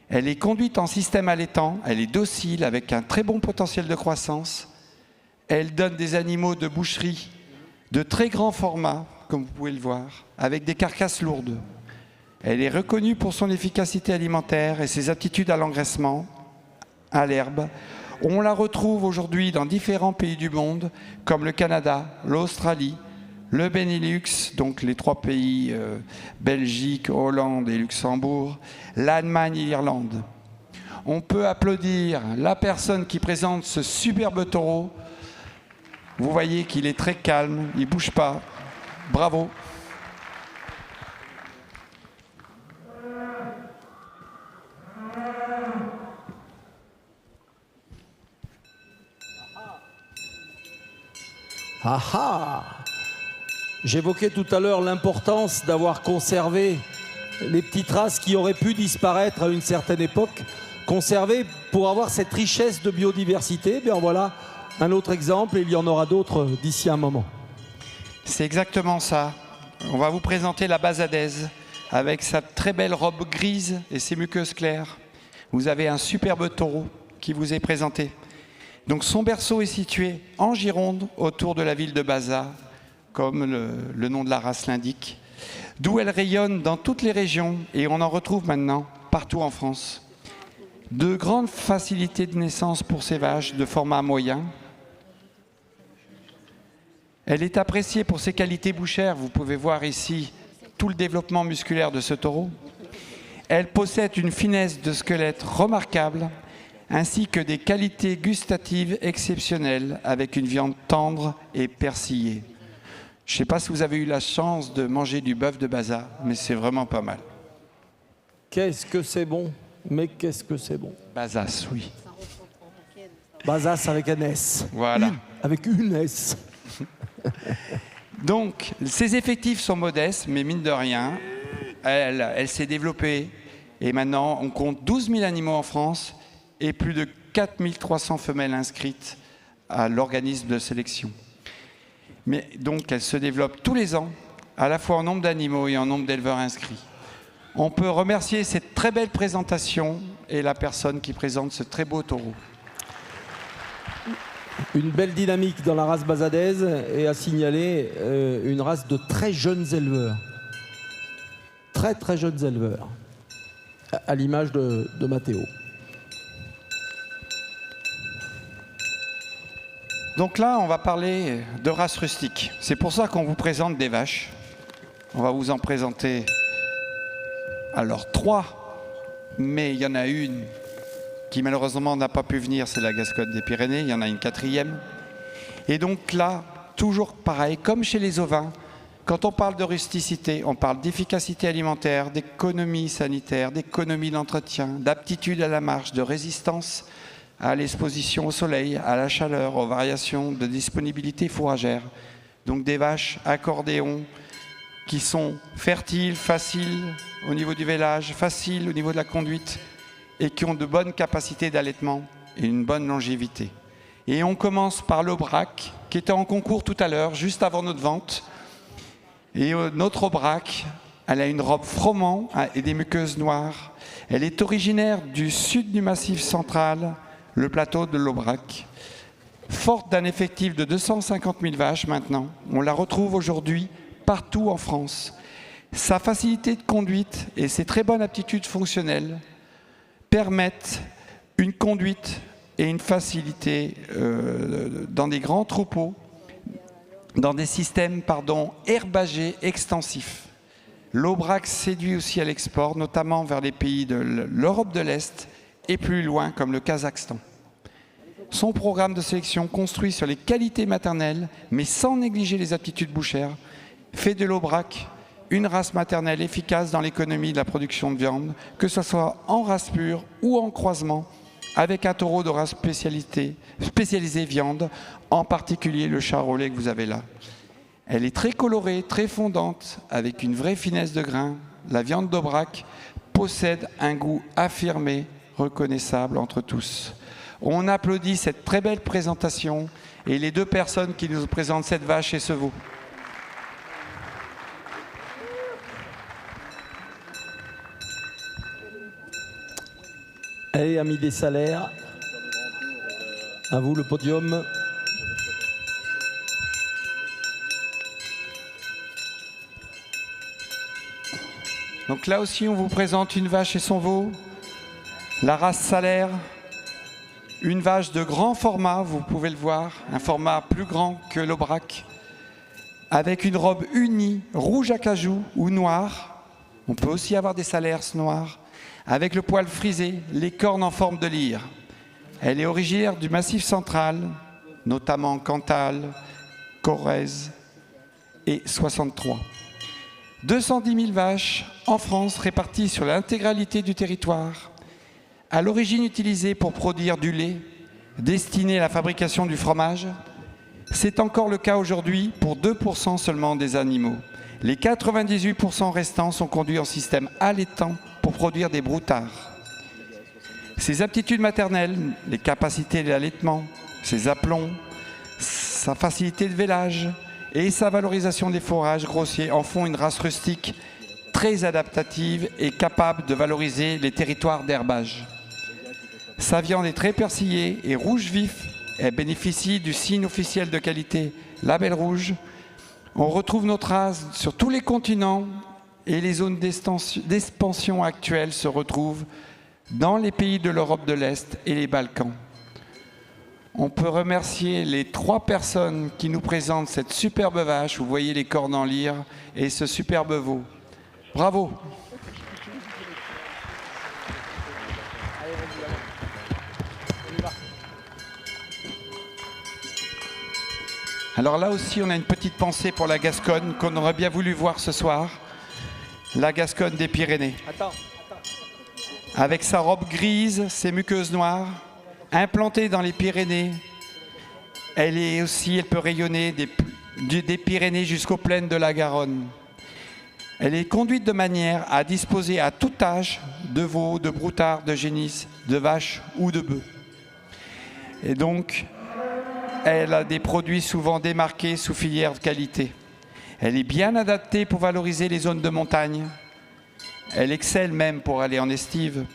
Elle est conduite en système allaitant, elle est docile avec un très bon potentiel de croissance. Elle donne des animaux de boucherie de très grand format, comme vous pouvez le voir, avec des carcasses lourdes. Elle est reconnue pour son efficacité alimentaire et ses aptitudes à l'engraissement, à l'herbe. On la retrouve aujourd'hui dans différents pays du monde, comme le Canada, l'Australie, le Benelux, donc les 3 pays, Belgique, Hollande et Luxembourg, l'Allemagne et l'Irlande. On peut applaudir la personne qui présente ce superbe taureau. Vous voyez qu'il est très calme, il ne bouge pas. Bravo. Ah ah! J'évoquais tout à l'heure l'importance d'avoir conservé les petites races qui auraient pu disparaître à une certaine époque, conservées pour avoir cette richesse de biodiversité. Bien voilà un autre exemple et il y en aura d'autres d'ici un moment. C'est exactement ça. On va vous présenter la basadaise avec sa très belle robe grise et ses muqueuses claires. Vous avez un superbe taureau qui vous est présenté. Donc son berceau est situé en Gironde, autour de la ville de Bazas, comme le nom de la race l'indique, d'où elle rayonne dans toutes les régions et on en retrouve maintenant partout en France. De grandes facilités de naissance pour ces vaches de format moyen. Elle est appréciée pour ses qualités bouchères. Vous pouvez voir ici tout le développement musculaire de ce taureau. Elle possède une finesse de squelette remarquable, ainsi que des qualités gustatives exceptionnelles, avec une viande tendre et persillée. Je ne sais pas si vous avez eu la chance de manger du bœuf de Bazas, mais c'est vraiment pas mal. Qu'est-ce que c'est bon, mais qu'est-ce que c'est bon. Bazas, oui. Bazas avec un S. Voilà. Avec une S. Donc, ses effectifs sont modestes, mais mine de rien, elle s'est développée. Et maintenant, on compte 12 000 animaux en France et plus de 4 300 femelles inscrites à l'organisme de sélection. Mais donc, elle se développe tous les ans, à la fois en nombre d'animaux et en nombre d'éleveurs inscrits. On peut remercier cette très belle présentation et la personne qui présente ce très beau taureau. Une belle dynamique dans la race basadaise et à signaler une race de très jeunes éleveurs. Très très jeunes éleveurs. À l'image de Mathéo. Donc là, on va parler de races rustiques. C'est pour ça qu'on vous présente des vaches. On va vous en présenter alors 3, mais il y en a une qui malheureusement n'a pas pu venir, c'est la Gascogne des Pyrénées. Il y en a une 4e. Et donc là, toujours pareil, comme chez les ovins, quand on parle de rusticité, on parle d'efficacité alimentaire, d'économie sanitaire, d'économie d'entretien, d'aptitude à la marche, de résistance à l'exposition au soleil, à la chaleur, aux variations de disponibilité fourragère. Donc des vaches accordéons qui sont fertiles, faciles au niveau du vélage, faciles au niveau de la conduite et qui ont de bonnes capacités d'allaitement et une bonne longévité. Et on commence par l'Aubrac, qui était en concours tout à l'heure, juste avant notre vente. Et notre Aubrac, elle a une robe froment et des muqueuses noires. Elle est originaire du sud du Massif central, le plateau de l'Aubrac. Forte d'un effectif de 250 000 vaches maintenant, on la retrouve aujourd'hui partout en France. Sa facilité de conduite et ses très bonnes aptitudes fonctionnelles permettent une conduite et une facilité dans des grands troupeaux, dans des systèmes herbagés extensifs. L'Aubrac séduit aussi à l'export, notamment vers les pays de l'Europe de l'Est et plus loin, comme le Kazakhstan. Son programme de sélection, construit sur les qualités maternelles, mais sans négliger les aptitudes bouchères, fait de l'Aubrac une race maternelle efficace dans l'économie de la production de viande, que ce soit en race pure ou en croisement, avec un taureau de race spécialisée viande, en particulier le charolais que vous avez là. Elle est très colorée, très fondante, avec une vraie finesse de grain. La viande d'Aubrac possède un goût affirmé, reconnaissable entre tous. On applaudit cette très belle présentation et les 2 personnes qui nous présentent cette vache et ce veau. Allez, amis des salaires. À vous le podium. Donc là aussi, on vous présente une vache et son veau. La race salaire. Une vache de grand format, vous pouvez le voir. Un format plus grand que l'Aubrac. Avec une robe unie, rouge à cajou ou noire. On peut aussi avoir des salaires noirs. Avec le poil frisé, les cornes en forme de lyre. Elle est originaire du Massif central, notamment Cantal, Corrèze et 63. 210 000 vaches en France réparties sur l'intégralité du territoire, à l'origine utilisées pour produire du lait, destiné à la fabrication du fromage. C'est encore le cas aujourd'hui pour 2% seulement des animaux. Les 98% restants sont conduits en système allaitant pour produire des broutards. Ses aptitudes maternelles, les capacités d'allaitement, ses aplombs, sa facilité de vélage et sa valorisation des fourrages grossiers en font une race rustique très adaptative et capable de valoriser les territoires d'herbage. Sa viande est très persillée et rouge vif. Elle bénéficie du signe officiel de qualité Label Rouge. On retrouve notre race sur tous les continents et les zones d'expansion actuelles se retrouvent dans les pays de l'Europe de l'Est et les Balkans. On peut remercier les 3 personnes qui nous présentent cette superbe vache. Vous voyez les cornes en lyre et ce superbe veau. Bravo! Alors là aussi, on a une petite pensée pour la Gascogne qu'on aurait bien voulu voir ce soir. La Gascogne des Pyrénées. Avec sa robe grise, ses muqueuses noires, implantée dans les Pyrénées, elle peut rayonner des Pyrénées jusqu'aux plaines de la Garonne. Elle est conduite de manière à disposer à tout âge de veaux, de broutards, de génisses, de vaches ou de bœufs. Et donc, elle a des produits souvent démarqués sous filière de qualité. Elle est bien adaptée pour valoriser les zones de montagne. Elle excelle même pour aller en estive.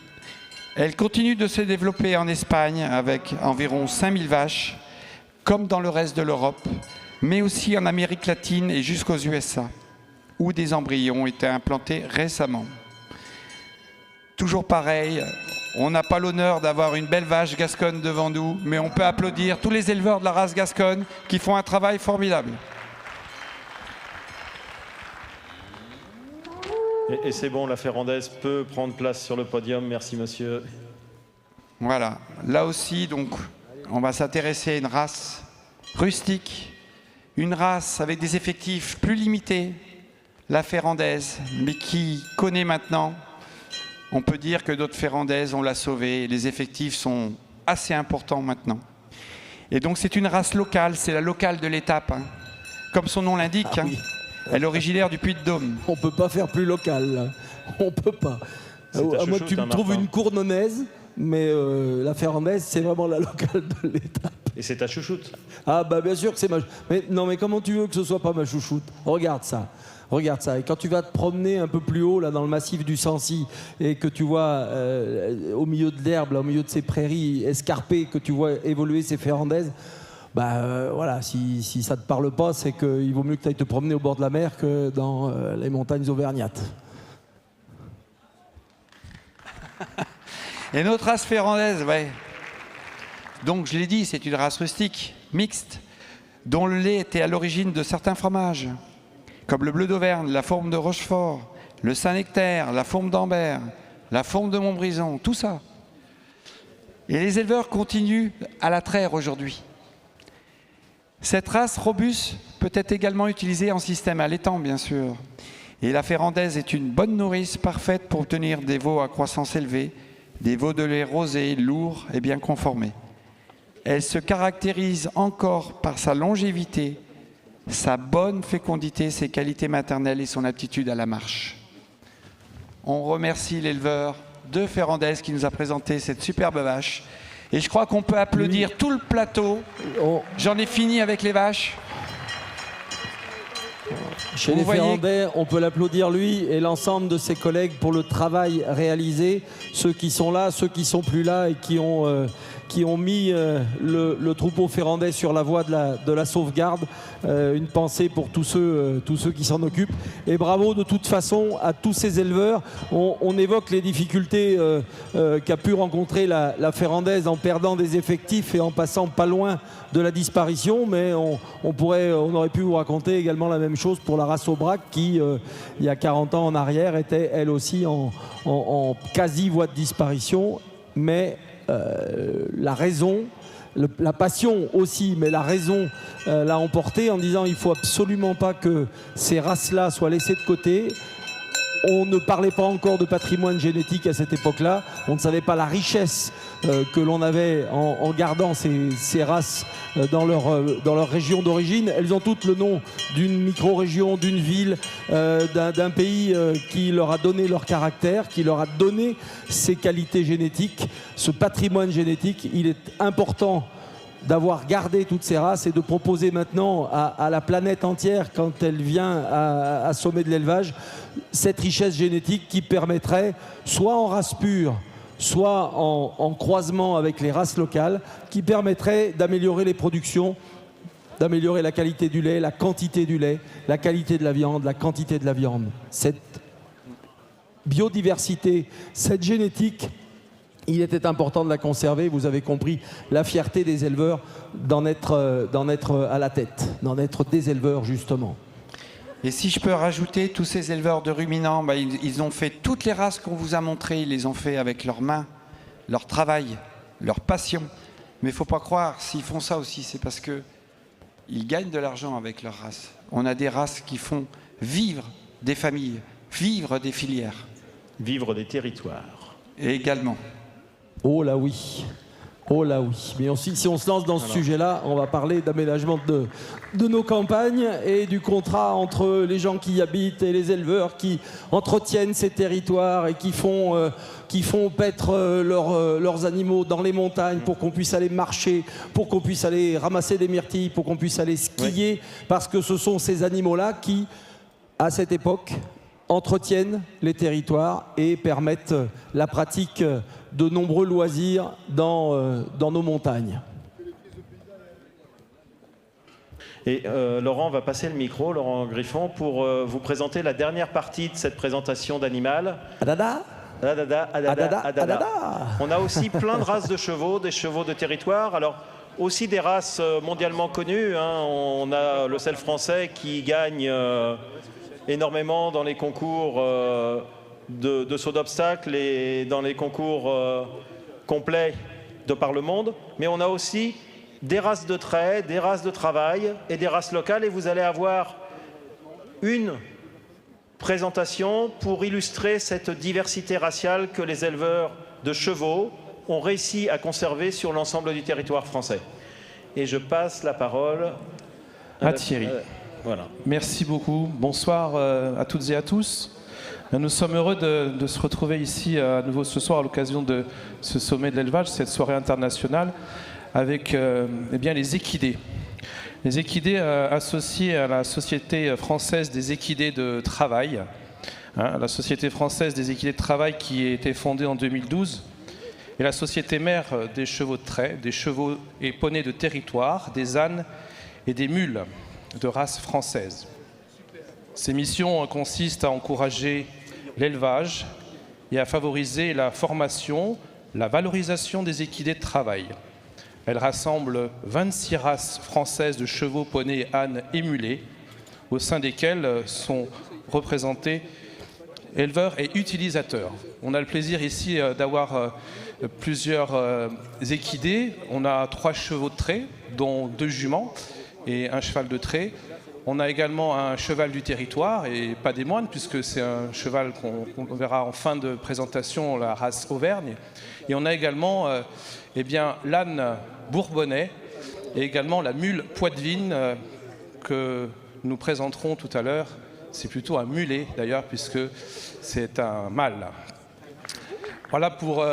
Elle continue de se développer en Espagne avec environ 5000 vaches, comme dans le reste de l'Europe, mais aussi en Amérique latine et jusqu'aux USA, où des embryons ont été implantés récemment. Toujours pareil, on n'a pas l'honneur d'avoir une belle vache gasconne devant nous, mais on peut applaudir tous les éleveurs de la race gasconne qui font un travail formidable. Et c'est bon, la Ferrandaise peut prendre place sur le podium. Merci, monsieur. Voilà. Là aussi, donc, on va s'intéresser à une race rustique, une race avec des effectifs plus limités, la Ferrandaise, mais qui connaît maintenant. On peut dire que d'autres Ferrandaises, on l'a sauvée. Les effectifs sont assez importants maintenant. Et donc, c'est une race locale, c'est la locale de l'étape, hein. Comme son nom l'indique. Ah, oui. Elle est originaire du Puy-de-Dôme. On ne peut pas faire plus local, là. On ne peut pas. À moins que tu me trouves une cournonnaise, mais la Ferrandaise, c'est vraiment la locale de l'étape. Et c'est ta chouchoute. Ah bah bien sûr que c'est ma chouchoute. Mais non, mais comment tu veux que ce soit pas ma chouchoute? Regarde ça. Regarde ça. Et quand tu vas te promener un peu plus haut, là, dans le massif du Sancy, et que tu vois au milieu de l'herbe, au milieu de ces prairies escarpées, que tu vois évoluer ces Ferrandaises, bah voilà, si ça ne te parle pas, c'est qu'il vaut mieux que tu ailles te promener au bord de la mer que dans les montagnes auvergnates. Et notre race ferrandaise, ouais. Donc je l'ai dit, c'est une race rustique, mixte, dont le lait était à l'origine de certains fromages, comme le bleu d'Auvergne, la fourme de Rochefort, le Saint-Nectaire, la fourme d'Ambert, la fourme de Montbrison, tout ça. Et les éleveurs continuent à la traire aujourd'hui. Cette race robuste peut être également utilisée en système allaitant, bien sûr. Et la Ferrandaise est une bonne nourrice parfaite pour obtenir des veaux à croissance élevée, des veaux de lait rosés, lourds et bien conformés. Elle se caractérise encore par sa longévité, sa bonne fécondité, ses qualités maternelles et son aptitude à la marche. On remercie l'éleveur de Ferrandaise qui nous a présenté cette superbe vache. Et je crois qu'on peut applaudir tout le plateau. J'en ai fini avec les vaches. Chez les Ferrandais, on peut l'applaudir lui et l'ensemble de ses collègues pour le travail réalisé. Ceux qui sont là, ceux qui sont plus là et qui ont mis le troupeau ferrandais sur la voie de la sauvegarde. Une pensée pour tous ceux qui s'en occupent. Et bravo de toute façon à tous ces éleveurs. On évoque les difficultés qu'a pu rencontrer la ferrandaise en perdant des effectifs et en passant pas loin de la disparition, mais on aurait pu vous raconter également la même chose pour la race Aubrac qui, il y a 40 ans en arrière, était elle aussi en quasi voie de disparition. Mais la raison, la passion aussi, mais la raison l'a emporté en disant il ne faut absolument pas que ces races-là soient laissées de côté. On ne parlait pas encore de patrimoine génétique à cette époque-là. On ne savait pas la richesse que l'on avait en gardant ces races dans leur région d'origine. Elles ont toutes le nom d'une micro-région, d'une ville, d'un pays qui leur a donné leur caractère, qui leur a donné ses qualités génétiques. Ce patrimoine génétique, il est important d'avoir gardé toutes ces races et de proposer maintenant à la planète entière, quand elle vient à sommet de l'élevage, cette richesse génétique qui permettrait, soit en race pure, soit en croisement avec les races locales, qui permettrait d'améliorer les productions, d'améliorer la qualité du lait, la quantité du lait, la qualité de la viande, la quantité de la viande. Cette biodiversité, cette génétique, il était important de la conserver. Vous avez compris la fierté des éleveurs d'en être à la tête, d'en être des éleveurs justement. Et si je peux rajouter, tous ces éleveurs de ruminants, ils ont fait toutes les races qu'on vous a montrées, ils les ont fait avec leurs mains, leur travail, leur passion. Mais il ne faut pas croire, s'ils font ça aussi, c'est parce qu'ils gagnent de l'argent avec leurs races. On a des races qui font vivre des familles, vivre des filières. Vivre des territoires. Et également. Oh là oui, oh là oui. Mais aussi, si on se lance dans ce sujet-là, on va parler d'aménagement de nos campagnes et du contrat entre les gens qui y habitent et les éleveurs qui entretiennent ces territoires et qui font paître leurs animaux dans les montagnes pour qu'on puisse aller marcher, pour qu'on puisse aller ramasser des myrtilles, pour qu'on puisse aller skier, oui. Parce que ce sont ces animaux-là qui, à cette époque, entretiennent les territoires et permettent la pratique de nombreux loisirs dans nos montagnes. Et Laurent va passer le micro, Laurent Griffon, pour vous présenter la dernière partie de cette présentation d'animal. Adada. Adada, adada, adada. On a aussi plein de races de chevaux, des chevaux de territoire. Alors, aussi des races mondialement connues. Hein. On a le sel français qui gagne énormément dans les concours de saut d'obstacles et dans les concours complets de par le monde. Mais on a aussi des races de trait, des races de travail et des races locales. Et vous allez avoir une présentation pour illustrer cette diversité raciale que les éleveurs de chevaux ont réussi à conserver sur l'ensemble du territoire français. Et je passe la parole à Thierry. Voilà. Merci beaucoup. Bonsoir à toutes et à tous. Nous sommes heureux de se retrouver ici à nouveau ce soir à l'occasion de ce sommet de l'élevage, cette soirée internationale, avec eh bien, les équidés. Les équidés associés à la Société française des équidés de travail. Hein, la Société française des équidés de travail qui a été fondée en 2012. Et la Société mère des chevaux de trait, des chevaux et poneys de territoire, des ânes et des mules de race française. Ces missions consistent à encourager l'élevage et à favoriser la formation, la valorisation des équidés de travail. Elle rassemble 26 races françaises de chevaux, poneys, ânes et mulets, au sein desquels sont représentés éleveurs et utilisateurs. On a le plaisir ici d'avoir plusieurs équidés. On a 3 chevaux de trait, dont 2 juments et un cheval de trait. On a également un cheval du territoire, et pas des moindres, puisque c'est un cheval qu'on verra en fin de présentation, la race Auvergne. Et on a également eh bien, l'âne bourbonnais et également la mule poitevine que nous présenterons tout à l'heure. C'est plutôt un mulet d'ailleurs, puisque c'est un mâle. Voilà pour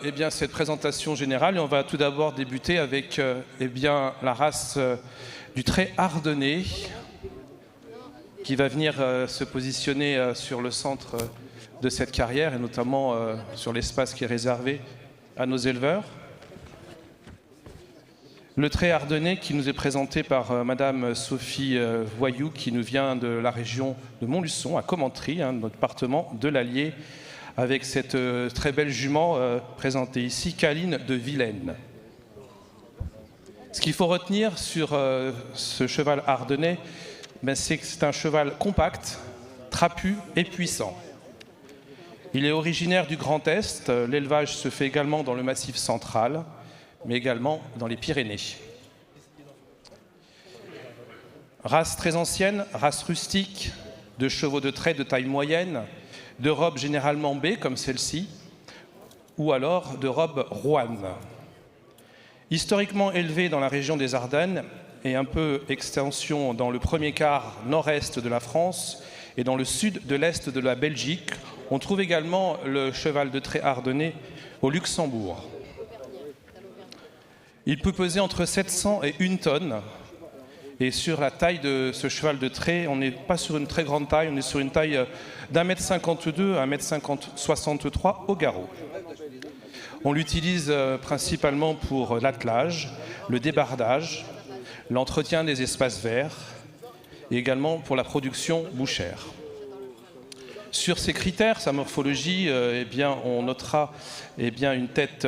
eh bien, cette présentation générale. Et on va tout d'abord débuter avec eh bien, la race du trait ardennais, qui va venir se positionner sur le centre de cette carrière et notamment sur l'espace qui est réservé à nos éleveurs. Le trait ardennais qui nous est présenté par Madame Sophie Voyou, qui nous vient de la région de Montluçon, à Commentry, notre département de l'Allier, avec cette très belle jument présentée ici, Caline de Vilaine. Ce qu'il faut retenir sur ce cheval ardennais, c'est que c'est un cheval compact, trapu et puissant. Il est originaire du Grand Est, l'élevage se fait également dans le Massif central, mais également dans les Pyrénées. Race très ancienne, race rustique, de chevaux de trait de taille moyenne, de robes généralement B comme celle-ci, ou alors de robes Roanne. Historiquement élevé dans la région des Ardennes et un peu extension dans le premier quart nord-est de la France et dans le sud de l'est de la Belgique, on trouve également le cheval de trait ardennais au Luxembourg. Il peut peser entre 700 et 1 tonne. Et sur la taille de ce cheval de trait, on n'est pas sur une très grande taille, on est sur une taille d'1,52 m à 1,63 m au garrot. On l'utilise principalement pour l'attelage, le débardage, l'entretien des espaces verts et également pour la production bouchère. Sur ces critères, sa morphologie, on notera une tête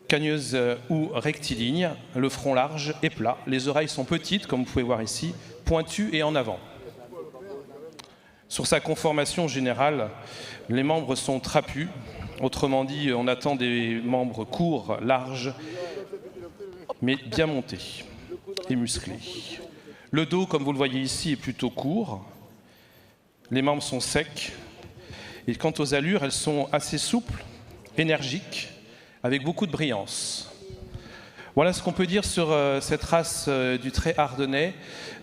cagneuse ou rectiligne, le front large et plat. Les oreilles sont petites, comme vous pouvez voir ici, pointues et en avant. Sur sa conformation générale, les membres sont trapus. Autrement dit, on attend des membres courts, larges, mais bien montés et musclés. Le dos, comme vous le voyez ici, est plutôt court. Les membres sont secs. Et quant aux allures, elles sont assez souples, énergiques, avec beaucoup de brillance. Voilà ce qu'on peut dire sur cette race du trait ardennais,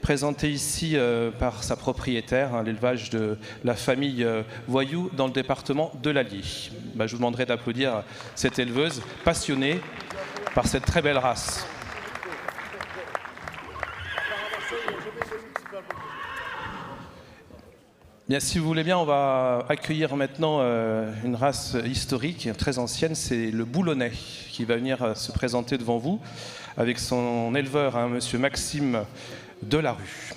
présentée ici par sa propriétaire, l'élevage de la famille Voyou dans le département de l'Allier. Je vous demanderai d'applaudir cette éleveuse passionnée par cette très belle race. Bien, si vous voulez bien, on va accueillir maintenant une race historique très ancienne, c'est le Boulonnais, qui va venir se présenter devant vous avec son éleveur, monsieur Maxime Delarue.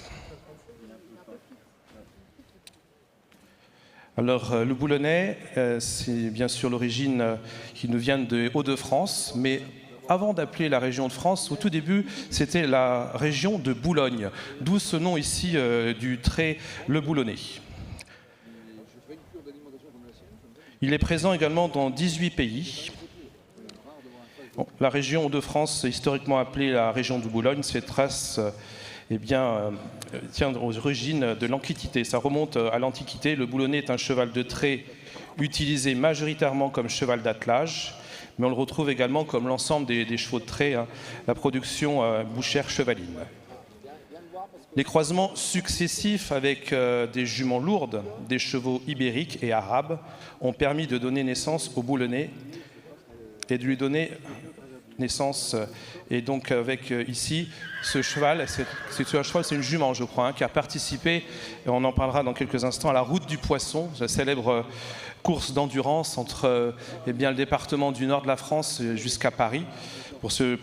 Alors, le Boulonnais, c'est bien sûr l'origine qui nous vient de Hauts-de-France, mais avant d'appeler la région de France, au tout début, c'était la région de Boulogne, d'où ce nom ici du trait le Boulonnais. Il est présent également dans 18 pays. Bon, la région Hauts-de-France, historiquement appelée la région de Boulogne, cette race tient aux origines de l'Antiquité. Ça remonte à l'Antiquité. Le Boulonnais est un cheval de trait utilisé majoritairement comme cheval d'attelage, mais on le retrouve également comme l'ensemble des chevaux de trait, la production bouchère chevaline. Les croisements successifs avec des juments lourdes, des chevaux ibériques et arabes ont permis de donner naissance au Boulonnais et de lui donner naissance. Et donc avec ici ce cheval, c'est une jument je crois, qui a participé, et on en parlera dans quelques instants, à la Route du Poisson, la célèbre course d'endurance entre le département du nord de la France jusqu'à Paris.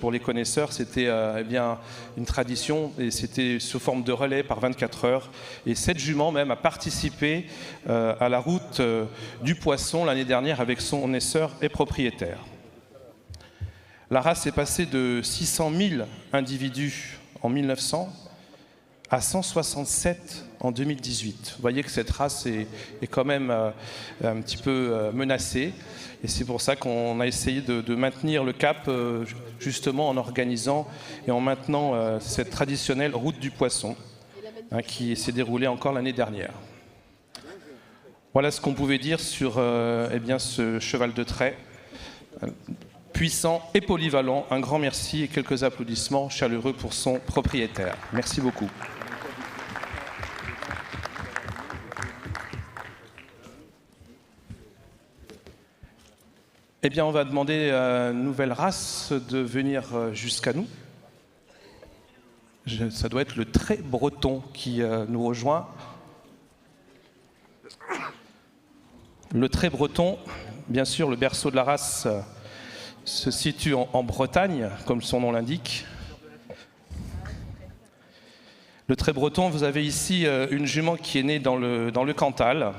Pour les connaisseurs, c'était une tradition et c'était sous forme de relais par 24 heures. Et cette jument même a participé à la Route du Poisson l'année dernière avec son naisseur et propriétaire. La race est passée de 600 000 individus en 1900 à 167 en 2018. Vous voyez que cette race est quand même un petit peu menacée. Et c'est pour ça qu'on a essayé de maintenir le cap, justement en organisant et en maintenant cette traditionnelle Route du Poisson, qui s'est déroulée encore l'année dernière. Voilà ce qu'on pouvait dire sur ce cheval de trait, puissant et polyvalent. Un grand merci et quelques applaudissements chaleureux pour son propriétaire. Merci beaucoup. On va demander à une nouvelle race de venir jusqu'à nous. Ça doit être le trait breton qui nous rejoint. Le trait breton, bien sûr, le berceau de la race se situe en Bretagne, comme son nom l'indique. Le trait breton, vous avez ici une jument qui est née dans le Cantal.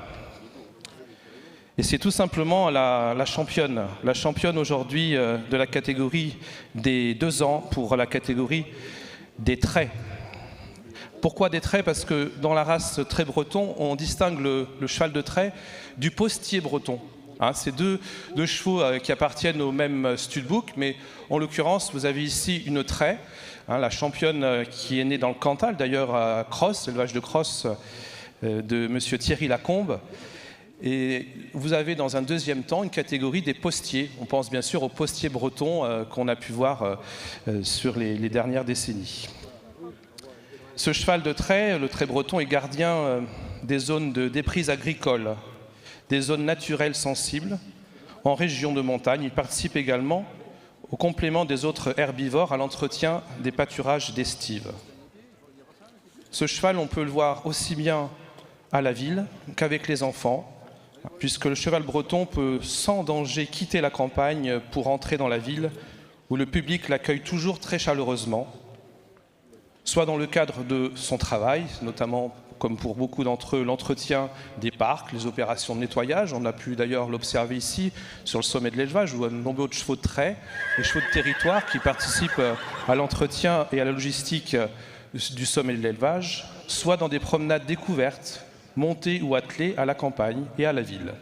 Et c'est tout simplement la championne aujourd'hui de la catégorie des 2 ans pour la catégorie des traits. Pourquoi des traits? Parce que dans la race trait breton, on distingue le cheval de trait du postier breton. C'est deux chevaux qui appartiennent au même studbook, mais en l'occurrence, vous avez ici une trait, la championne qui est née dans le Cantal, d'ailleurs à Cross, l'élevage de Cross de monsieur Thierry Lacombe. Et vous avez dans un deuxième temps une catégorie des postiers. On pense bien sûr aux postiers bretons qu'on a pu voir sur les dernières décennies. Ce cheval de trait, le trait breton, est gardien des zones de déprise agricole, des zones naturelles sensibles, en région de montagne. Il participe également au complément des autres herbivores à l'entretien des pâturages d'estive. Ce cheval, on peut le voir aussi bien à la ville qu'avec les enfants, puisque le cheval breton peut sans danger quitter la campagne pour entrer dans la ville, où le public l'accueille toujours très chaleureusement, soit dans le cadre de son travail, notamment, comme pour beaucoup d'entre eux, l'entretien des parcs, les opérations de nettoyage. On a pu d'ailleurs l'observer ici, sur le sommet de l'élevage, où il y a de nombreux chevaux de trait, les chevaux de territoire qui participent à l'entretien et à la logistique du sommet de l'élevage, soit dans des promenades découvertes, montées ou attelées à la campagne et à la ville.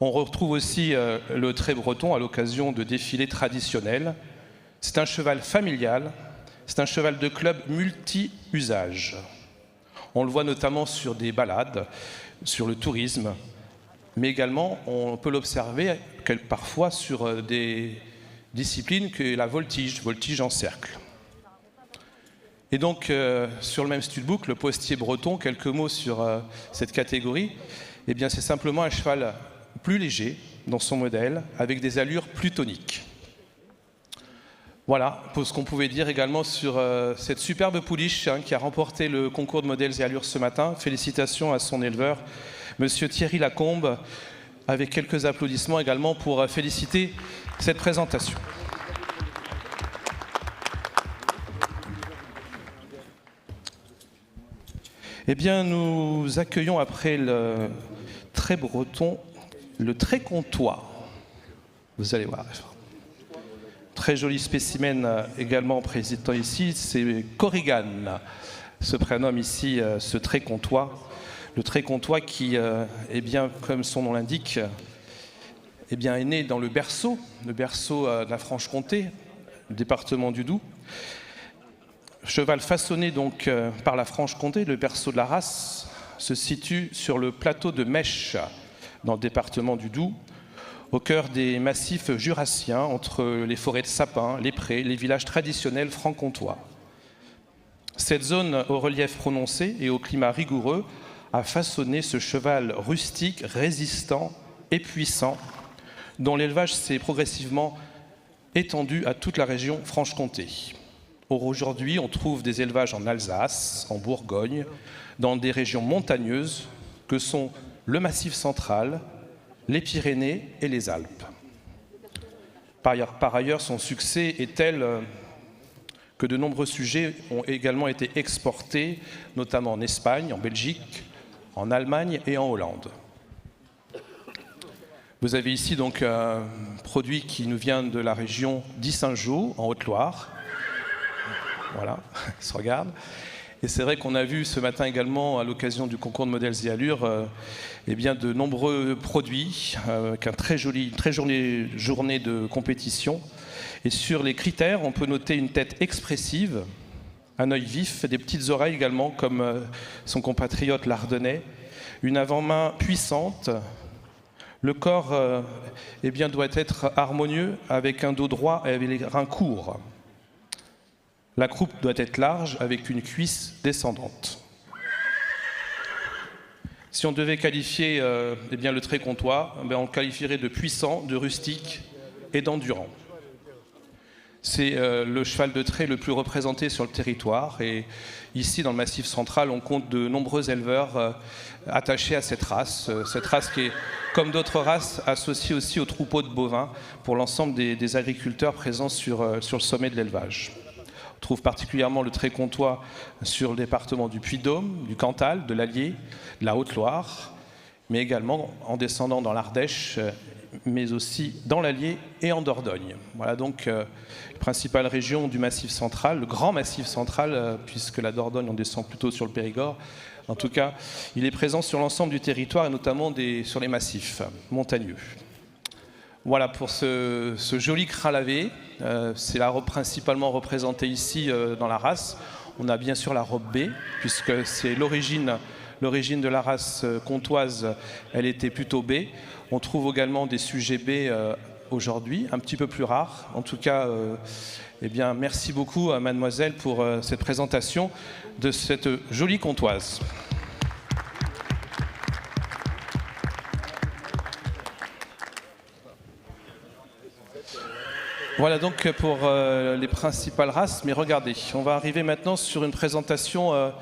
On retrouve aussi le trait breton à l'occasion de défilés traditionnels. C'est un cheval familial, c'est un cheval de club multi-usage. On le voit notamment sur des balades, sur le tourisme, mais également on peut l'observer parfois sur des disciplines que la voltige en cercle. Et donc, sur le même studbook, le postier breton, quelques mots sur cette catégorie. Eh bien, c'est simplement un cheval plus léger dans son modèle, avec des allures plus toniques. Voilà pour ce qu'on pouvait dire également sur cette superbe pouliche qui a remporté le concours de modèles et allures ce matin. Félicitations à son éleveur, monsieur Thierry Lacombe, avec quelques applaudissements également pour féliciter cette présentation. Eh bien, nous accueillons après le trait breton, le trait comtois. Vous allez voir. Très joli spécimen également présenté ici, c'est Corrigan, se prénomme ici ce trait comtois. Le trait comtois qui, eh bien, comme son nom l'indique, eh bien, est né dans le berceau de la Franche-Comté, le département du Doubs. Cheval façonné donc par la Franche-Comté, le berceau de la race se situe sur le plateau de Mèche, dans le département du Doubs, au cœur des massifs jurassiens, entre les forêts de sapins, les prés, les villages traditionnels franc-comtois. Cette zone au relief prononcé et au climat rigoureux a façonné ce cheval rustique, résistant et puissant, dont l'élevage s'est progressivement étendu à toute la région Franche-Comté. Aujourd'hui, on trouve des élevages en Alsace, en Bourgogne, dans des régions montagneuses que sont le Massif central, les Pyrénées et les Alpes. Par ailleurs, son succès est tel que de nombreux sujets ont également été exportés, notamment en Espagne, en Belgique, en Allemagne et en Hollande. Vous avez ici donc un produit qui nous vient de la région d'Issingeaux, en Haute-Loire. Voilà, il se regarde. Et c'est vrai qu'on a vu ce matin également, à l'occasion du concours de modèles et allures, eh bien de nombreux produits, avec une très jolie journée de compétition. Et sur les critères, on peut noter une tête expressive, un œil vif, des petites oreilles également, comme son compatriote l'Ardennais, une avant-main puissante. Le corps eh bien, doit être harmonieux, avec un dos droit et avec les reins courts. La croupe doit être large, avec une cuisse descendante. Si on devait qualifier eh bien, le trait comtois, on le qualifierait de puissant, de rustique et d'endurant. C'est le cheval de trait le plus représenté sur le territoire. Et ici, dans le Massif central, on compte de nombreux éleveurs attachés à cette race qui est, comme d'autres races, associée aussi aux troupeaux de bovins pour l'ensemble des agriculteurs présents sur le sommet de l'élevage. On trouve particulièrement le trait comtois sur le département du Puy-de-Dôme, du Cantal, de l'Allier, de la Haute-Loire, mais également en descendant dans l'Ardèche, mais aussi dans l'Allier et en Dordogne. Voilà donc les principales régions du Massif central, le grand Massif central, puisque la Dordogne, on descend plutôt sur le Périgord. En tout cas, il est présent sur l'ensemble du territoire et notamment sur les massifs montagneux. Voilà pour ce joli crin lavé. C'est la robe principalement représentée ici dans la race. On a bien sûr la robe B, puisque c'est l'origine de la race comtoise, elle était plutôt B. On trouve également des sujets B aujourd'hui, un petit peu plus rares. En tout cas, eh bien, merci beaucoup à mademoiselle pour cette présentation de cette jolie comtoise. Voilà donc pour les principales races, mais regardez, on va arriver maintenant sur une présentation un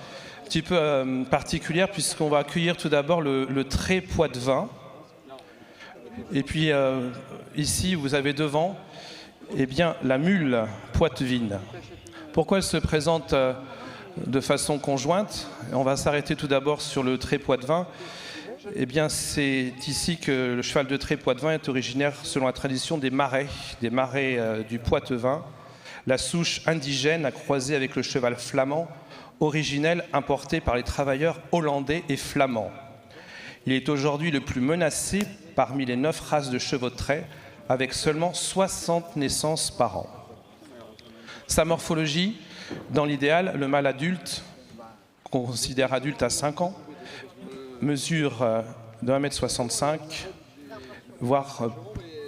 petit peu particulière, puisqu'on va accueillir tout d'abord le trait Poitevin. Et puis ici, vous avez devant eh bien, la mule poitevine. Pourquoi elle se présente de façon conjointe? On va s'arrêter tout d'abord sur le trait Poitevin. Eh bien, c'est ici que le cheval de trait Poitevin est originaire, selon la tradition, des marais du Poitevin. La souche indigène a croisé avec le cheval flamand, originel importé par les travailleurs hollandais et flamands. Il est aujourd'hui le plus menacé parmi les 9 races de chevaux de trait, avec seulement 60 naissances par an. Sa morphologie, dans l'idéal, le mâle adulte, qu'on considère adulte à 5 ans, mesure de 1,65 m, voire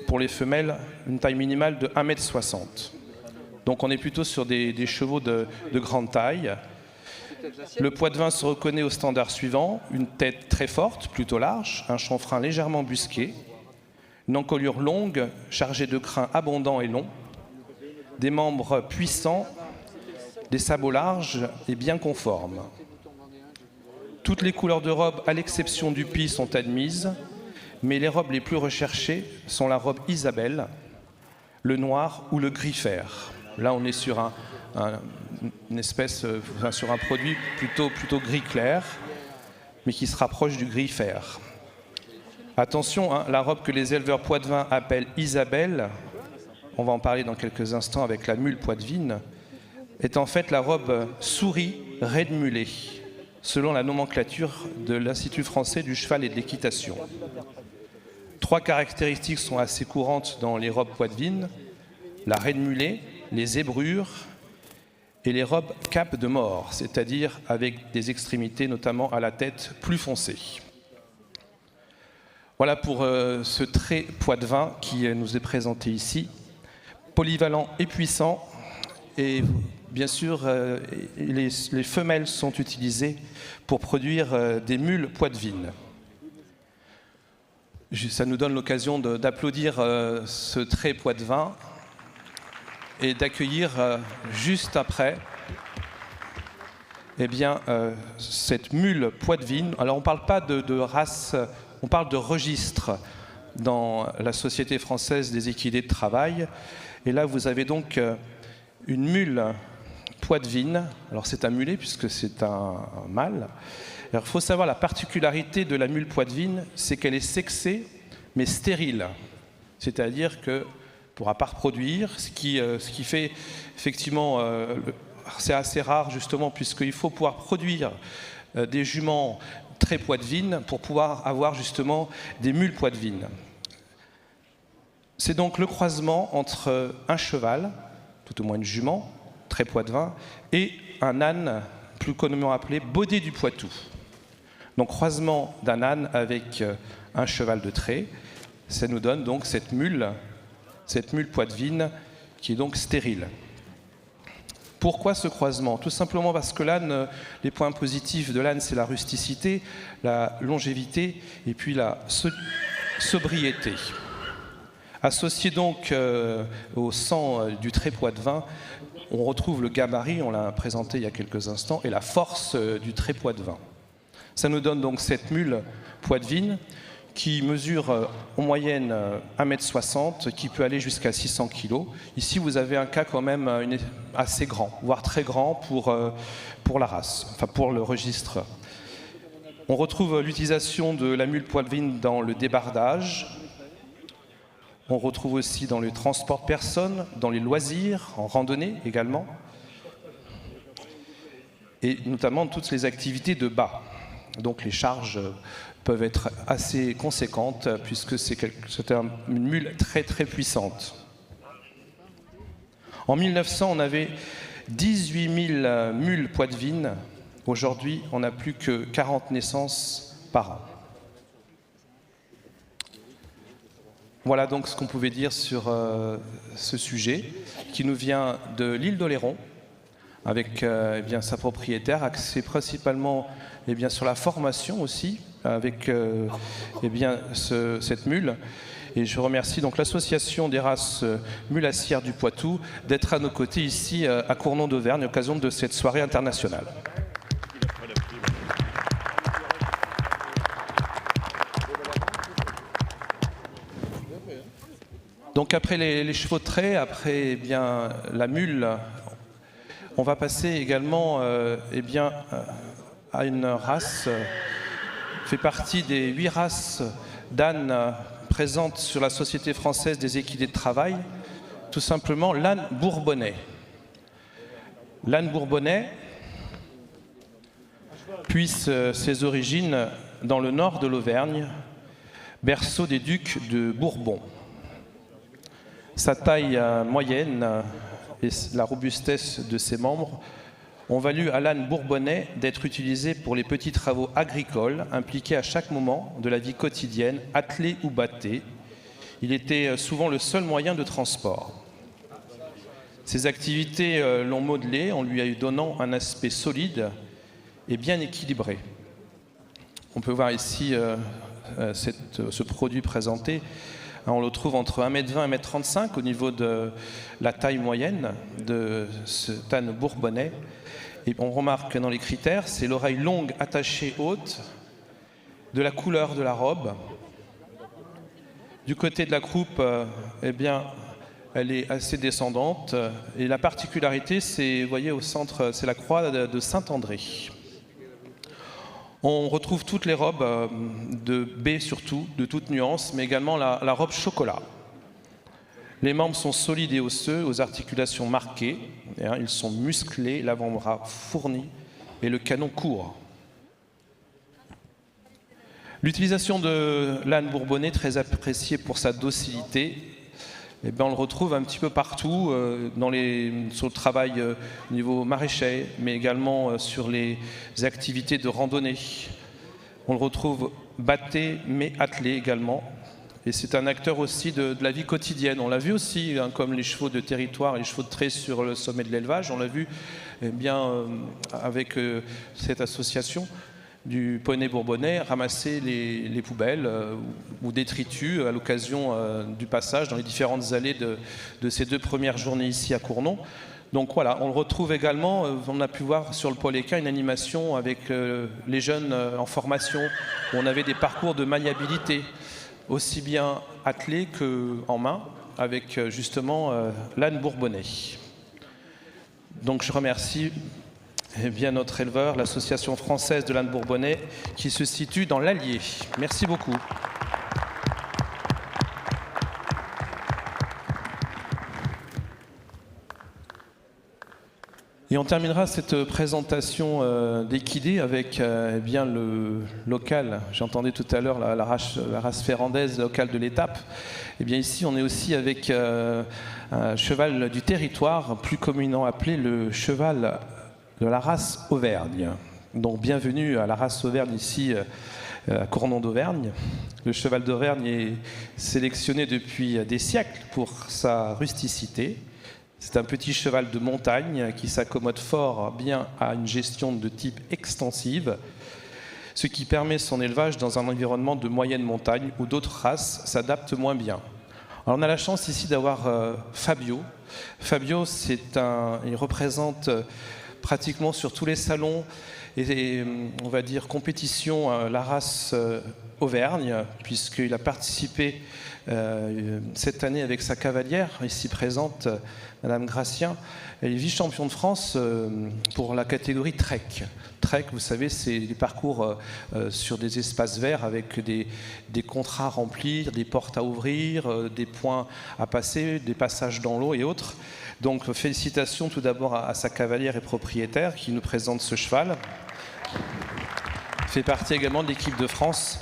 pour les femelles, une taille minimale de 1,60 m. Donc on est plutôt sur des chevaux de grande taille. Le Poitevin se reconnaît au standard suivant: une tête très forte, plutôt large, un chanfrein légèrement busqué, une encolure longue, chargée de crins abondants et longs, des membres puissants, des sabots larges et bien conformes. Toutes les couleurs de robe, à l'exception du pis, sont admises, mais les robes les plus recherchées sont la robe Isabelle, le noir ou le gris fer. Là, on est sur sur un produit plutôt gris clair, mais qui se rapproche du gris fer. Attention, hein, la robe que les éleveurs poitevins appellent Isabelle, on va en parler dans quelques instants avec la mule poitevine, est en fait la robe souris raie de mulet, selon la nomenclature de l'Institut français du cheval et de l'équitation. 3 caractéristiques sont assez courantes dans les robes poitevines: la raie de mulet, les zébrures et les robes cap de mort, c'est-à-dire avec des extrémités, notamment à la tête, plus foncées. Voilà pour ce trait Poitevin qui nous est présenté ici, polyvalent et puissant. Et bien sûr, les femelles sont utilisées pour produire des mules poitevines. Ça nous donne l'occasion d'applaudir ce trait Poitevin et d'accueillir juste après eh bien, cette mule poitevine. Alors on ne parle pas de race, on parle de registre dans la Société française des équidés de travail. Et là, vous avez donc une mule poitevine. Alors c'est un mulet puisque c'est un mâle. Alors il faut savoir la particularité de la mule poitevine, c'est qu'elle est sexée mais stérile. C'est-à-dire qu'elle ne pourra pas reproduire, ce qui fait effectivement, c'est assez rare justement puisqu'il faut pouvoir produire des juments très poitevines pour pouvoir avoir justement des mules poitevines. C'est donc le croisement entre un cheval, tout au moins une jument, très poitevin, et un âne, plus communément appelé baudet du Poitou. Donc croisement d'un âne avec un cheval de trait, ça nous donne donc cette mule poitevine qui est donc stérile. Pourquoi ce croisement? Tout simplement parce que l'âne, les points positifs de l'âne, c'est la rusticité, la longévité et puis la sobriété. Associé donc au sang du trait poitevin, on retrouve le gabarit, on l'a présenté il y a quelques instants, et la force du trait poitevin. Ça nous donne donc cette mule poitevine qui mesure en moyenne 1,60 m, qui peut aller jusqu'à 600 kg. Ici, vous avez un cas quand même assez grand, voire très grand pour la race, enfin pour le registre. On retrouve l'utilisation de la mule poitevine dans le débardage. On retrouve aussi dans le transport de personnes, dans les loisirs, en randonnée également, et notamment toutes les activités de bas. Donc les charges peuvent être assez conséquentes puisque c'est une mule très très puissante. En 1900, on avait 18 000 mules poitevines. Aujourd'hui, on n'a plus que 40 naissances par an. Voilà donc ce qu'on pouvait dire sur ce sujet qui nous vient de l'île d'Oléron avec eh bien, sa propriétaire, axée principalement eh bien, sur la formation aussi avec eh bien, cette mule. Et je remercie donc l'association des races mulassières du Poitou d'être à nos côtés ici à Cournon d'Auvergne à l'occasion de cette soirée internationale. Donc après les chevaux de trait, après eh bien, la mule, on va passer également eh bien, à une race fait partie des 8 races d'ânes présentes sur la Société française des équidés de travail, tout simplement l'âne bourbonnais. L'âne bourbonnais puise ses origines dans le nord de l'Auvergne, berceau des ducs de Bourbon. Sa taille moyenne et la robustesse de ses membres ont valu à l'âne bourbonnais d'être utilisé pour les petits travaux agricoles impliqués à chaque moment de la vie quotidienne, attelé ou batté. Il était souvent le seul moyen de transport. Ses activités l'ont modelé en lui donnant un aspect solide et bien équilibré. On peut voir ici ce produit présenté. On le trouve entre 1,20 m et 1,35 m au niveau de la taille moyenne de cet âne bourbonnais. Et on remarque dans les critères, c'est l'oreille longue, attachée haute, de la couleur de la robe. Du côté de la croupe, eh bien, elle est assez descendante. Et la particularité, c'est, vous voyez, au centre, c'est la croix de Saint-André. On retrouve toutes les robes de baie surtout, de toutes nuances, mais également la robe chocolat. Les membres sont solides et osseux, aux articulations marquées. Ils sont musclés, l'avant-bras fourni et le canon court. L'utilisation de l'âne bourbonnais, très apprécié pour sa docilité, eh bien, on le retrouve un petit peu partout, sur le travail au niveau maraîcher, mais également sur les activités de randonnée. On le retrouve batté, mais attelé également. Et c'est un acteur aussi de la vie quotidienne. On l'a vu aussi, hein, comme les chevaux de territoire et les chevaux de trait sur le sommet de l'élevage. On l'a vu eh bien, avec cette association du poney bourbonnais ramasser les poubelles ou détritus à l'occasion du passage dans les différentes allées de ces 2 premières journées ici à Cournon. Donc voilà, on le retrouve également, on a pu voir sur le pôle équin une animation avec les jeunes en formation, où on avait des parcours de maniabilité, aussi bien attelés qu'en main, avec justement l'âne bourbonnais. Donc je remercie eh bien, notre éleveur, l'Association française de l'âne bourbonnais, qui se situe dans l'Allier. Merci beaucoup. Et on terminera cette présentation d'équidés avec eh bien, le local. J'entendais tout à l'heure la race ferrandaise locale de l'étape. Eh bien, ici, on est aussi avec un cheval du territoire, plus communément appelé le cheval de la race Auvergne. Donc bienvenue à la race Auvergne ici à Cournon d'Auvergne. Le cheval d'Auvergne est sélectionné depuis des siècles pour sa rusticité. C'est un petit cheval de montagne qui s'accommode fort bien à une gestion de type extensive, ce qui permet son élevage dans un environnement de moyenne montagne où d'autres races s'adaptent moins bien. Alors on a la chance ici d'avoir Fabio. Fabio, il représente pratiquement sur tous les salons et on va dire compétition la race Auvergne, puisqu'il a participé cette année avec sa cavalière, ici présente, Madame Gracien. Elle est vice-champion de France pour la catégorie Trek. Trek, vous savez, c'est des parcours sur des espaces verts avec des contrats à remplir, des portes à ouvrir, des points à passer, des passages dans l'eau et autres. Donc félicitations tout d'abord à sa cavalière et propriétaire qui nous présente ce cheval. Il fait partie également de l'équipe de France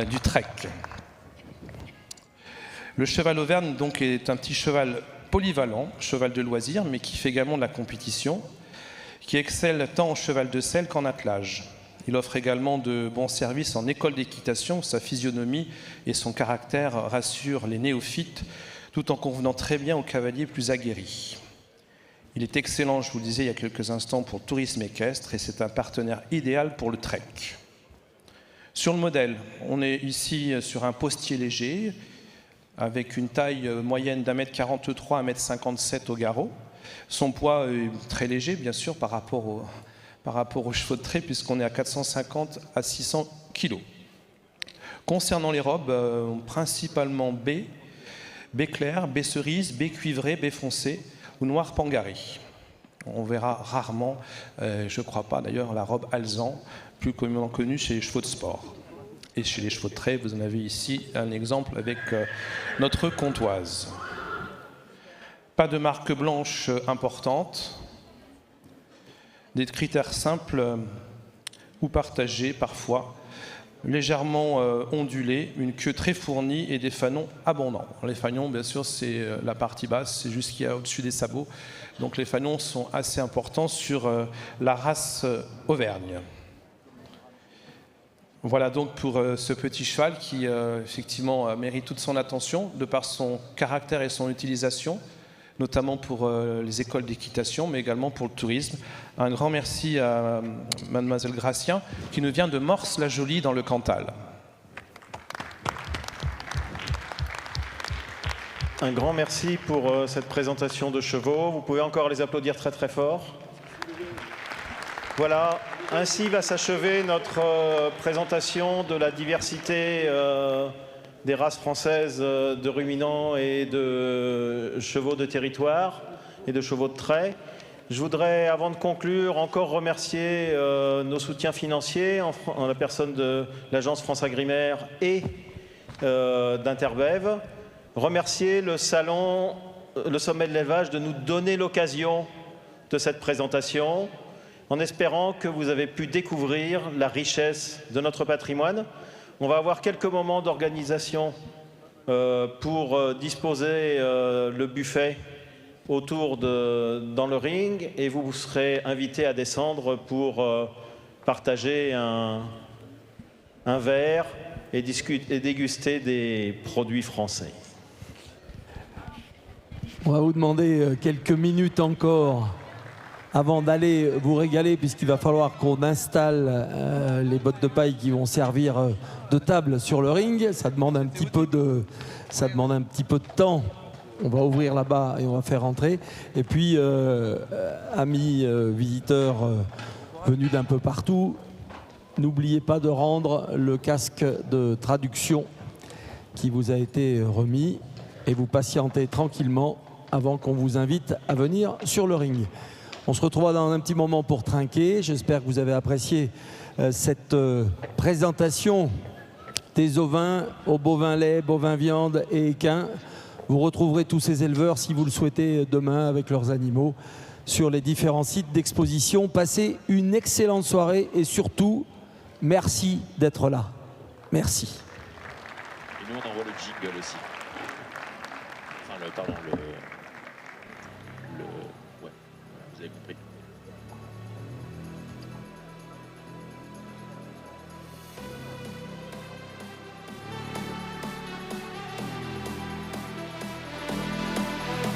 du Trek. Le cheval Auvergne donc, est un petit cheval polyvalent, cheval de loisir, mais qui fait également de la compétition, qui excelle tant en cheval de selle qu'en attelage. Il offre également de bons services en école d'équitation. Sa physionomie et son caractère rassurent les néophytes, tout en convenant très bien aux cavaliers plus aguerris. Il est excellent, je vous le disais il y a quelques instants, pour le tourisme équestre et c'est un partenaire idéal pour le trek. Sur le modèle, on est ici sur un postier léger, avec une taille moyenne d'1,43 m à 1,57 m au garrot. Son poids est très léger, bien sûr, par rapport aux chevaux de trait, puisqu'on est à 450 à 600 kg. Concernant les robes, principalement B clair, B cerise, B cuivré, B foncé ou noir pangaré. On verra rarement, je ne crois pas d'ailleurs, la robe alezan, plus communément connue chez les chevaux de sport. Et chez les chevaux de trait, vous en avez ici un exemple avec notre comtoise. Pas de marque blanche importante. Des critères simples ou partagés parfois. Légèrement ondulés, une queue très fournie et des fanons abondants. Les fanons, bien sûr, c'est la partie basse, c'est juste ce qu'il y a au-dessus des sabots. Donc les fanons sont assez importants sur la race Auvergne. Voilà donc pour ce petit cheval qui effectivement mérite toute son attention de par son caractère et son utilisation, notamment pour les écoles d'équitation, mais également pour le tourisme. Un grand merci à Mademoiselle Gracien qui nous vient de Morse-la-Jolie dans le Cantal. Un grand merci pour cette présentation de chevaux. Vous pouvez encore les applaudir très très fort. Voilà, ainsi va s'achever notre présentation de la diversité des races françaises de ruminants et de chevaux de territoire et de chevaux de trait. Je voudrais, avant de conclure, encore remercier nos soutiens financiers en la personne de l'agence France Agrimaire et d'Interbev. Remercier le salon, le sommet de l'élevage de nous donner l'occasion de cette présentation, en espérant que vous avez pu découvrir la richesse de notre patrimoine. On va avoir quelques moments d'organisation pour disposer le buffet autour dans le ring et vous serez invités à descendre pour partager un verre et déguster des produits français. On va vous demander quelques minutes encore avant d'aller vous régaler, puisqu'il va falloir qu'on installe les bottes de paille qui vont servir de table sur le ring. Ça demande un petit peu de temps. On va ouvrir là-bas et on va faire rentrer. Et puis, amis visiteurs venus d'un peu partout, n'oubliez pas de rendre le casque de traduction qui vous a été remis et vous patientez tranquillement avant qu'on vous invite à venir sur le ring. On se retrouvera dans un petit moment pour trinquer. J'espère que vous avez apprécié cette présentation des ovins aux bovins lait, bovins viande et équins. Vous retrouverez tous ces éleveurs, si vous le souhaitez, demain avec leurs animaux sur les différents sites d'exposition. Passez une excellente soirée et surtout, merci d'être là. Merci. Et nous, on envoie le jingle aussi. Enfin, pardon, le...